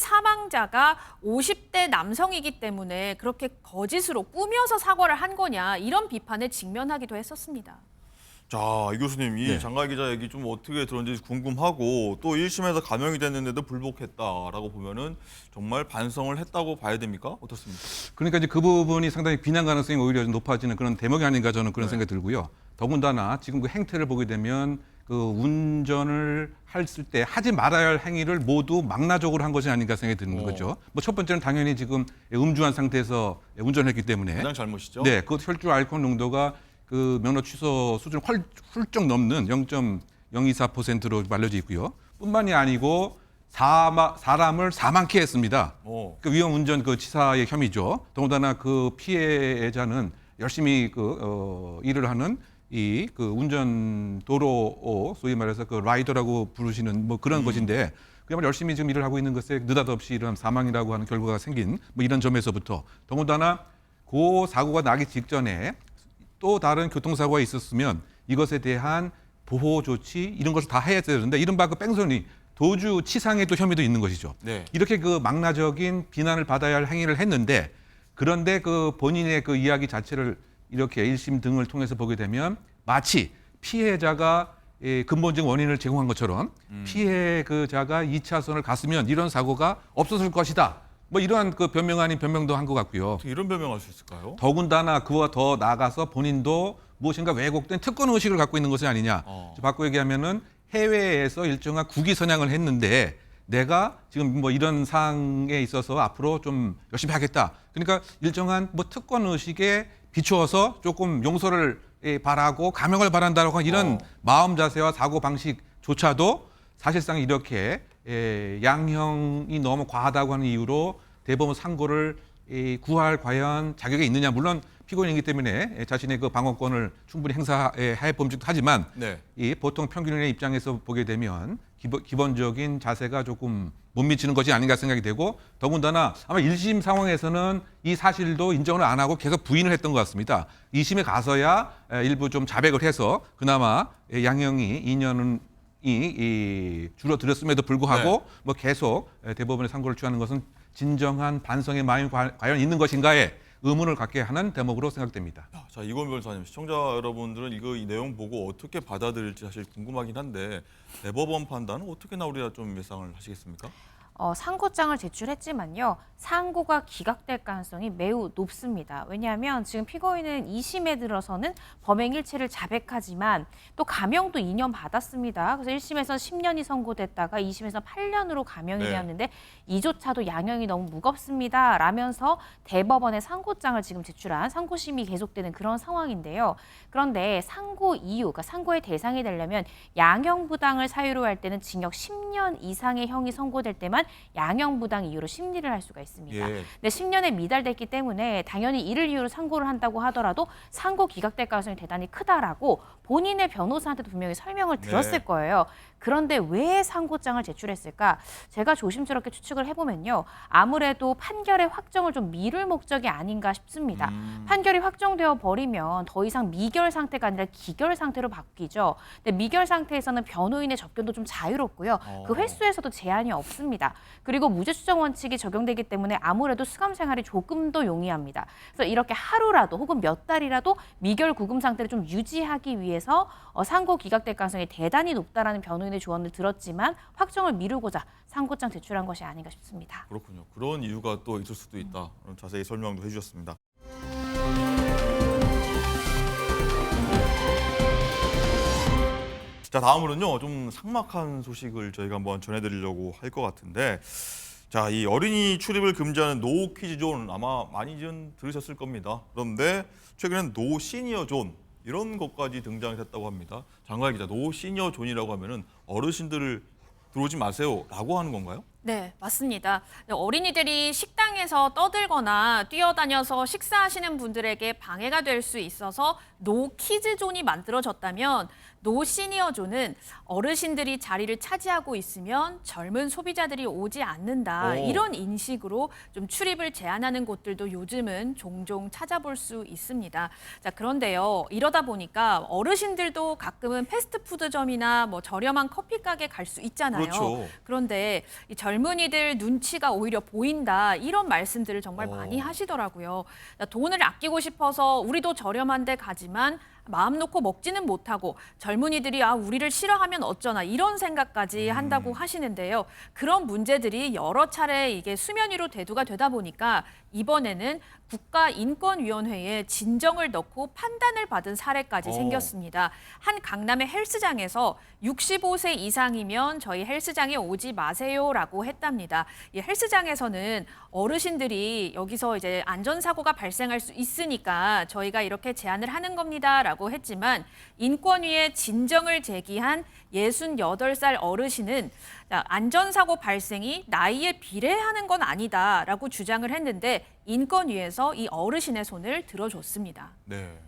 [SPEAKER 18] 사망자가 50대 남성이기 때문에 그렇게 거짓으로 꾸며서 사과를 한 거냐 이런 비판에 직면하기도 했었습니다.
[SPEAKER 1] 자, 이 교수님, 이
[SPEAKER 15] 네.
[SPEAKER 1] 장가 기자 얘기 좀 어떻게 들었는지 궁금하고 또 1심에서 감형이 됐는데도 불복했다라고 보면은 정말 반성을 했다고 봐야 됩니까? 어떻습니까?
[SPEAKER 15] 그러니까 이제 그 부분이 상당히 비난 가능성이 오히려 높아지는 그런 대목이 아닌가 저는 그런
[SPEAKER 1] 네.
[SPEAKER 15] 생각이 들고요. 더군다나 지금 그 행태를 보게 되면 그 운전을 했을 때 하지 말아야 할 행위를 모두 망라적으로 한 것이 아닌가 생각이 드는 거죠. 뭐 첫 번째는 당연히 지금 음주한 상태에서 운전했기 때문에
[SPEAKER 1] 가장 잘못이죠.
[SPEAKER 15] 네, 그 혈중 알코올 농도가 그 면허 취소 수준을 훌쩍 넘는 0.024%로 알려져 있고요. 뿐만이 아니고 사람을 사망케 했습니다. 그 위험 운전 그 치사의 혐의죠. 더군다나 그 피해자는 열심히 일을 하는 이 그 운전 도로 소위 말해서 그 라이더라고 부르시는 뭐 그런 것인데 그야말로 열심히 지금 일을 하고 있는 것에 느닷없이 이런 사망이라고 하는 결과가 생긴 뭐 이런 점에서부터 더군다나 그 사고가 나기 직전에 또 다른 교통사고가 있었으면 이것에 대한 보호 조치 이런 것을 다 해야 되는데 이른바 그 뺑소니 도주 치상의 또 혐의도 있는 것이죠.
[SPEAKER 1] 네.
[SPEAKER 15] 이렇게 그 망라적인 비난을 받아야 할 행위를 했는데 그런데 그 본인의 그 이야기 자체를 이렇게 1심 등을 통해서 보게 되면 마치 피해자가 근본적 원인을 제공한 것처럼 피해자가 2차선을 갔으면 이런 사고가 없었을 것이다. 뭐 이러한 그 변명 아닌 변명도 한 것 같고요.
[SPEAKER 1] 어떻게 이런 변명할 수 있을까요?
[SPEAKER 15] 더군다나 그와 더 나아가서 본인도 무엇인가 왜곡된 특권 의식을 갖고 있는 것이 아니냐. 바꿔 얘기하면은 해외에서 일정한 국위 선양을 했는데 내가 지금 뭐 이런 상황에 있어서 앞으로 좀 열심히 하겠다. 그러니까 일정한 뭐 특권 의식에 비추어서 조금 용서를 바라고 감형을 바란다라고 하는 이런 마음 자세와 사고 방식조차도 사실상 이렇게 양형이 너무 과하다고 하는 이유로 대법원 상고를 구할 과연 자격이 있느냐. 물론 피고인이기 때문에 자신의 그 방어권을 충분히 행사해 봄직도 하지만
[SPEAKER 1] 네.
[SPEAKER 15] 이 보통 평균인의 입장에서 보게 되면 기본적인 자세가 조금 못 미치는 것이 아닌가 생각이 되고 더군다나 아마 1심 상황에서는 이 사실도 인정을 안 하고 계속 부인을 했던 것 같습니다. 2심에 가서야 일부 좀 자백을 해서 그나마 양형이 2년은 줄어들었음에도 불구하고
[SPEAKER 1] 네.
[SPEAKER 15] 뭐 계속 대법원의 상고를 취하는 것은 진정한 반성의 마음이 과연 있는 것인가에 의문을 갖게 하는 대목으로 생각됩니다.
[SPEAKER 1] 자, 이건 변호사님, 시청자 여러분들은 이 내용 보고 어떻게 받아들일지 사실 궁금하긴 한데 대법원 판단은 어떻게 나오리라 좀 예상을 하시겠습니까?
[SPEAKER 8] 상고장을 제출했지만요. 상고가 기각될 가능성이 매우 높습니다. 왜냐하면 지금 피고인은 2심에 들어서는 범행 일체를 자백하지만 또 감형도 2년 받았습니다. 그래서 1심에서 10년이 선고됐다가 2심에서 8년으로 감형이
[SPEAKER 1] 네.
[SPEAKER 8] 되었는데 이조차도 양형이 너무 무겁습니다. 라면서 대법원에 상고장을 지금 제출한 상고심이 계속되는 그런 상황인데요. 그런데 상고 이유, 그러니까 상고의 대상이 되려면 양형부당을 사유로 할 때는 징역 10년 이상의 형이 선고될 때만 양형부당 이유로 심리를 할 수가 있습니다.
[SPEAKER 1] 예.
[SPEAKER 8] 근데 10년에 미달됐기 때문에 당연히 이를 이유로 상고를 한다고 하더라도 상고 기각될 가능성이 대단히 크다라고 본인의 변호사한테도 분명히 설명을 들었을
[SPEAKER 1] 네.
[SPEAKER 8] 거예요. 그런데 왜 상고장을 제출했을까? 제가 조심스럽게 추측을 해보면요. 아무래도 판결의 확정을 좀 미룰 목적이 아닌가 싶습니다. 판결이 확정되어 버리면 더 이상 미결 상태가 아니라 기결 상태로 바뀌죠. 근데 미결 상태에서는 변호인의 접견도 좀 자유롭고요. 그 횟수에서도 제한이 없습니다. 그리고 무죄 추정 원칙이 적용되기 때문에 아무래도 수감 생활이 조금 더 용이합니다. 그래서 이렇게 하루라도 혹은 몇 달이라도 미결 구금 상태를 좀 유지하기 위해서 상고 기각될 가능성이 대단히 높다라는 변호인의 조언을 들었지만 확정을 미루고자 상고장 제출한 것이 아닌가 싶습니다.
[SPEAKER 1] 그렇군요. 그런 이유가 또 있을 수도 있다. 자세히 설명도 해주셨습니다. 자, 다음으로는요, 좀 삭막한 소식을 저희가 한번 전해드리려고 할 것 같은데, 자, 이 어린이 출입을 금지하는 노 퀴즈 존 아마 많이 좀 들으셨을 겁니다. 그런데 최근엔 노 시니어 존 이런 것까지 등장했다고 합니다. 장관 기자, 노 시니어 존이라고 하면은 어르신들을 들어오지 마세요라고 하는 건가요?
[SPEAKER 18] 네, 맞습니다. 어린이들이 식당에서 떠들거나 뛰어다녀서 식사하시는 분들에게 방해가 될 수 있어서 노 키즈 존이 만들어졌다면 노 시니어 존은 어르신들이 자리를 차지하고 있으면 젊은 소비자들이 오지 않는다. 이런 인식으로 좀 출입을 제한하는 곳들도 요즘은 종종 찾아볼 수 있습니다. 자, 그런데요. 이러다 보니까 어르신들도 가끔은 패스트푸드점이나 뭐 저렴한 커피 가게 갈 수 있잖아요.
[SPEAKER 1] 그렇죠.
[SPEAKER 18] 그런데 이 젊은이들 눈치가 오히려 보인다. 이런 말씀들을 정말 많이 하시더라고요. 돈을 아끼고 싶어서 우리도 저렴한 데 가지만 마음 놓고 먹지는 못하고 젊은이들이 우리를 싫어하면 어쩌나 이런 생각까지 한다고 하시는데요. 그런 문제들이 여러 차례 이게 수면 위로 대두가 되다 보니까 이번에는 국가인권위원회에 진정을 넣고 판단을 받은 사례까지 생겼습니다. 한 강남의 헬스장에서 65세 이상이면 저희 헬스장에 오지 마세요라고 했답니다. 이 헬스장에서는 어르신들이 여기서 이제 안전사고가 발생할 수 있으니까 저희가 이렇게 제안을 하는 겁니다라고 했지만 인권위에 진정을 제기한 68살 어르신은 안전사고 발생이 나이에 비례하는 건 아니다라고 주장을 했는데 인권위에서 이 어르신의 손을 들어줬습니다.
[SPEAKER 1] 네.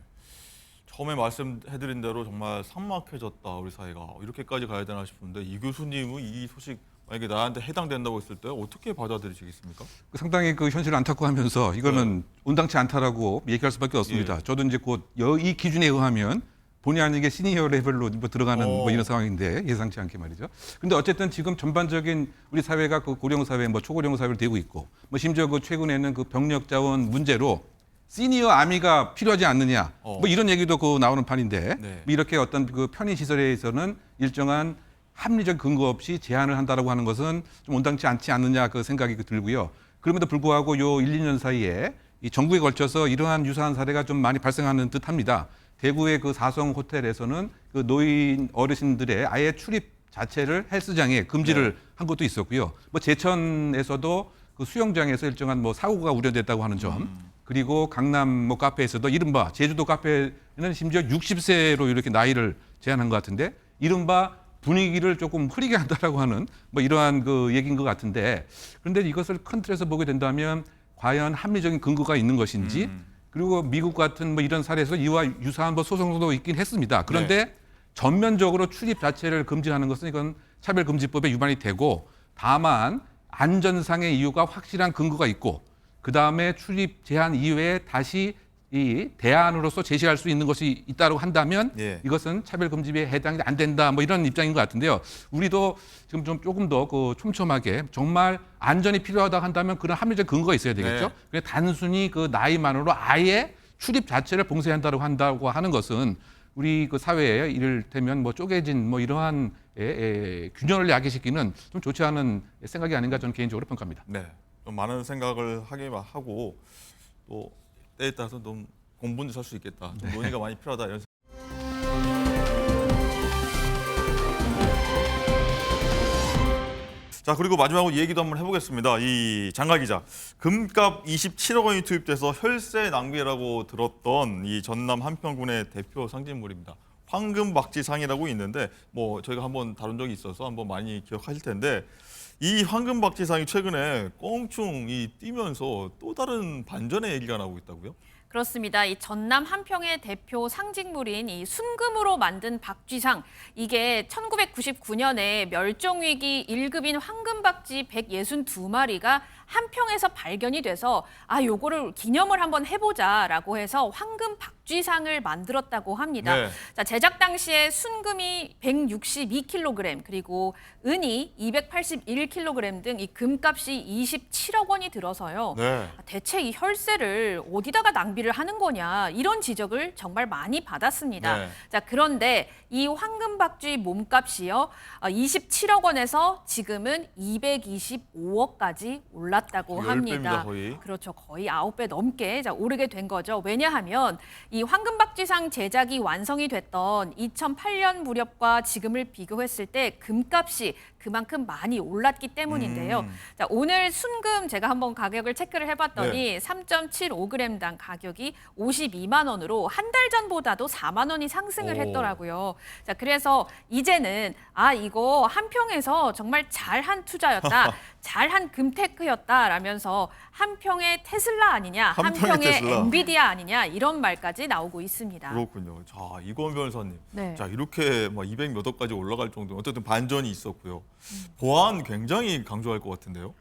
[SPEAKER 1] 처음에 말씀해드린 대로 정말 삭막해졌다 우리 사회가 이렇게까지 가야 되나 싶은데 이 교수님은 이 소식 만약에 나한테 해당된다고 했을 때 어떻게 받아들이시겠습니까?
[SPEAKER 15] 상당히 그 현실을 안타까워하면서 이거는 온당치 않다라고 얘기할 수밖에 없습니다. 저도 이제 곧 이 기준에 의하면 본의 아니게 시니어 레벨로 들어가는 뭐 이런 상황인데 예상치 않게 말이죠. 그런데 어쨌든 지금 전반적인 우리 사회가 그 고령 사회, 뭐 초고령 사회로 되고 있고, 뭐 심지어 그 최근에는 그 병력 자원 문제로 시니어 아미가 필요하지 않느냐, 뭐 이런 얘기도 그 나오는 판인데 뭐 이렇게 어떤 그 편의 시설에서는 일정한 합리적 근거 없이 제한을 한다라고 하는 것은 좀 온당치 않지 않느냐 그 생각이 들고요. 그럼에도 불구하고 요 1, 2년 사이에 이 전국에 걸쳐서 이러한 유사한 사례가 좀 많이 발생하는 듯합니다. 대구의 그 사성 호텔에서는 그 노인 어르신들의 아예 출입 자체를 헬스장에 금지를 한 것도 있었고요. 뭐 제천에서도 그 수영장에서 일정한 뭐 사고가 우려됐다고 하는 점, 그리고 강남 뭐 카페에서도 이른바 제주도 카페는 심지어 60세로 이렇게 나이를 제한한 것 같은데 이른바 분위기를 조금 흐리게 한다라고 하는 뭐 이러한 그 얘기인 것 같은데, 그런데 이것을 큰 틀에서 보게 된다면 과연 합리적인 근거가 있는 것인지, 그리고 미국 같은 뭐 이런 사례에서 이와 유사한 뭐 소송도 있긴 했습니다. 그런데 전면적으로 출입 자체를 금지하는 것은 이건 차별금지법에 위반이 되고, 다만 안전상의 이유가 확실한 근거가 있고 그 다음에 출입 제한 이외에 다시 이 대안으로서 제시할 수 있는 것이 있다고 한다면 이것은 차별금지에 해당이 안 된다 뭐 이런 입장인 것 같은데요. 우리도 지금 좀 조금 더 그 촘촘하게 정말 안전이 필요하다 한다면 그런 합리적 근거가 있어야 되겠죠. 그래 단순히 그 나이만으로 아예 출입 자체를 봉쇄한다고 한다고 하는 것은 우리 그 사회에 이를테면 뭐 쪼개진 뭐 이러한 균형을 야기시키는 좀 좋지 않은 생각이 아닌가 저는 개인적으로 평가합니다.
[SPEAKER 1] 네, 좀 많은 생각을 하게 하고 또 때에 따라서 좀 공분도 살 수 있겠다. 좀 논의가 많이 필요하다 이런. 자, 그리고 마지막으로 얘기도 한번 해보겠습니다. 이 장가 기자, 금값 27억 원이 투입돼서 혈세 낭비라고 들었던 이 전남 한평군의 대표 상징물입니다. 황금박지상이라고 있는데 뭐 저희가 한번 다룬 적이 있어서 한번 많이 기억하실 텐데 이 황금박지상이 최근에 껑충 뛰면서 또 다른 반전의 얘기가 나오고 있다고요?
[SPEAKER 18] 그렇습니다. 이 전남 한평의 대표 상징물인 이 순금으로 만든 박쥐상, 이게 1999년에 멸종위기 1급인 황금박쥐 162마리가 한평에서 발견이 돼서 요거를 기념을 한번 해보자라고 해서 황금박쥐상을 만들었다고 합니다. 자, 제작 당시에 순금이 162kg 그리고 은이 281kg 등 이 금값이 27억 원이 들어서요. 대체 이 혈세를 어디다가 낭비를 하는 거냐 이런 지적을 정말 많이 받았습니다. 자, 그런데 이 황금박쥐 몸값이요 27억 원에서 지금은 225억까지 올라. 올랐다고
[SPEAKER 1] 10배입니다,
[SPEAKER 18] 합니다.
[SPEAKER 1] 거의.
[SPEAKER 18] 그렇죠. 거의 9배 넘게 오르게 된 거죠. 왜냐하면 이 황금박쥐상 제작이 완성이 됐던 2008년 무렵과 지금을 비교했을 때 금값이 그만큼 많이 올랐기 때문인데요. 자, 오늘 순금 제가 한번 가격을 체크를 해봤더니 3.75g당 가격이 52만 원으로 한 달 전보다도 4만 원이 상승을 했더라고요. 자, 그래서 이제는 이거 한평에서 정말 잘한 투자였다. 잘한 금테크였다라면서 한평의 테슬라 아니냐, 한평의
[SPEAKER 1] 테슬라.
[SPEAKER 18] 엔비디아 아니냐 이런 말까지 나오고 있습니다.
[SPEAKER 1] 그렇군요. 자, 이건 변호사님.
[SPEAKER 18] 네.
[SPEAKER 1] 자, 이렇게 200 몇 억까지 올라갈 정도 어쨌든 반전이 있었고요. 보안 굉장히 강조할 것 같은데요.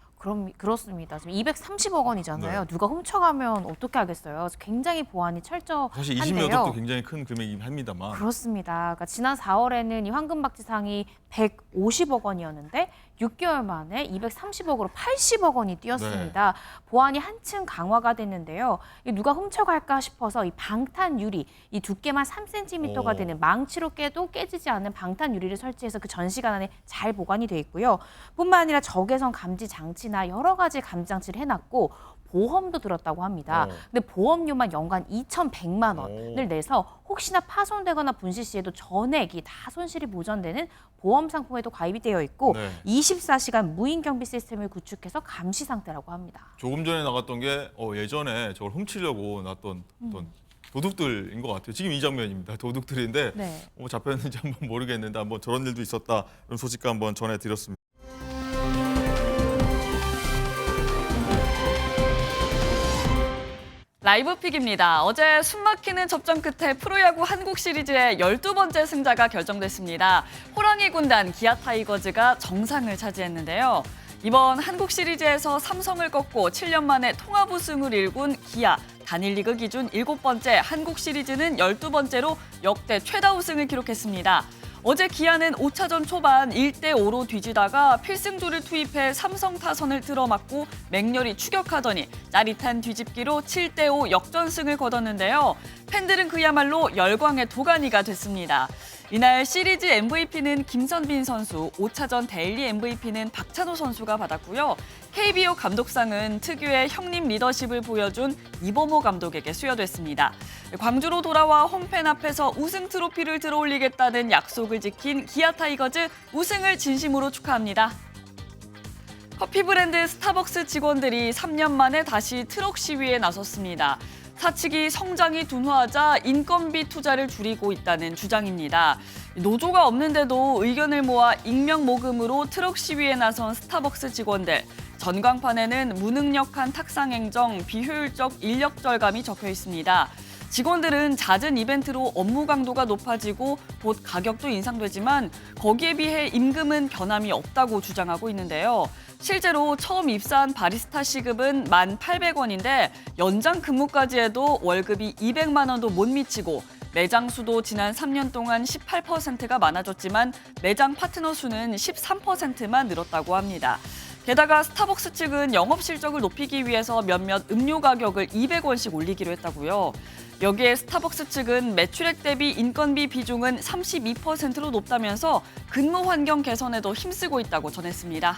[SPEAKER 8] 그렇습니다. 지금 230억 원이잖아요.
[SPEAKER 1] 네.
[SPEAKER 8] 누가 훔쳐가면 어떻게 하겠어요. 굉장히 보안이 철저한데요.
[SPEAKER 1] 사실 20몇 억도 굉장히 큰 금액이긴 합니다만.
[SPEAKER 8] 그렇습니다. 그러니까 지난 4월에는 이 황금박쥐상이 150억 원이었는데 6개월 만에 230억으로 80억 원이 뛰었습니다. 보안이 한층 강화가 됐는데요. 누가 훔쳐갈까 싶어서 이 방탄 유리, 이 두께만 3cm가 되는 망치로 깨도 깨지지 않는 방탄 유리를 설치해서 그 전시관 안에 잘 보관이 돼 있고요. 뿐만 아니라 적외선 감지 장치나 여러 가지 감지 장치를 해놨고 보험도 들었다고 합니다. 근데 보험료만 연간 2,100만 원을 내서 혹시나 파손되거나 분실 시에도 전액이 다 손실이 보전되는 보험 상품에도 가입이 되어 있고 24시간 무인 경비 시스템을 구축해서 감시 상태라고 합니다.
[SPEAKER 1] 조금 전에 나갔던 게 예전에 저걸 훔치려고 놨던 어떤 도둑들인 것 같아요. 지금 이 장면입니다. 도둑들인데 잡혔는지 한번 모르겠는데 한번 저런 일도 있었다. 이런 소식 한번 전해드렸습니다.
[SPEAKER 17] 라이브픽입니다. 어제 숨막히는 접전 끝에 프로야구 한국 시리즈의 12번째 승자가 결정됐습니다. 호랑이 군단 기아 타이거즈가 정상을 차지했는데요. 이번 한국 시리즈에서 삼성을 꺾고 7년 만에 통합 우승을 일군 기아. 단일 리그 기준 7번째 한국 시리즈는 12번째로 역대 최다 우승을 기록했습니다. 어제 기아는 5차전 초반 1대5로 뒤지다가 필승조를 투입해 삼성 타선을 들어맞고 맹렬히 추격하더니 짜릿한 뒤집기로 7대5 역전승을 거뒀는데요. 팬들은 그야말로 열광의 도가니가 됐습니다. 이날 시리즈 MVP는 김선빈 선수, 5차전 데일리 MVP는 박찬호 선수가 받았고요. KBO 감독상은 특유의 형님 리더십을 보여준 이범호 감독에게 수여됐습니다. 광주로 돌아와 홈팬 앞에서 우승 트로피를 들어올리겠다는 약속을 지킨 기아 타이거즈 우승을 진심으로 축하합니다. 커피 브랜드 스타벅스 직원들이 3년 만에 다시 트럭 시위에 나섰습니다. 사측이 성장이 둔화하자 인건비 투자를 줄이고 있다는 주장입니다. 노조가 없는데도 의견을 모아 익명 모금으로 트럭 시위에 나선 스타벅스 직원들. 전광판에는 무능력한 탁상 행정, 비효율적 인력 절감이 적혀 있습니다. 직원들은 잦은 이벤트로 업무 강도가 높아지고 곧 가격도 인상되지만 거기에 비해 임금은 변함이 없다고 주장하고 있는데요. 실제로 처음 입사한 바리스타 시급은 1,800원인데 연장 근무까지 해도 월급이 200만 원도 못 미치고 매장 수도 지난 3년 동안 18%가 많아졌지만 매장 파트너 수는 13%만 늘었다고 합니다. 게다가 스타벅스 측은 영업 실적을 높이기 위해서 몇몇 음료 가격을 200원씩 올리기로 했다고요. 여기에 스타벅스 측은 매출액 대비 인건비 비중은 32%로 높다면서 근무 환경 개선에도 힘쓰고 있다고 전했습니다.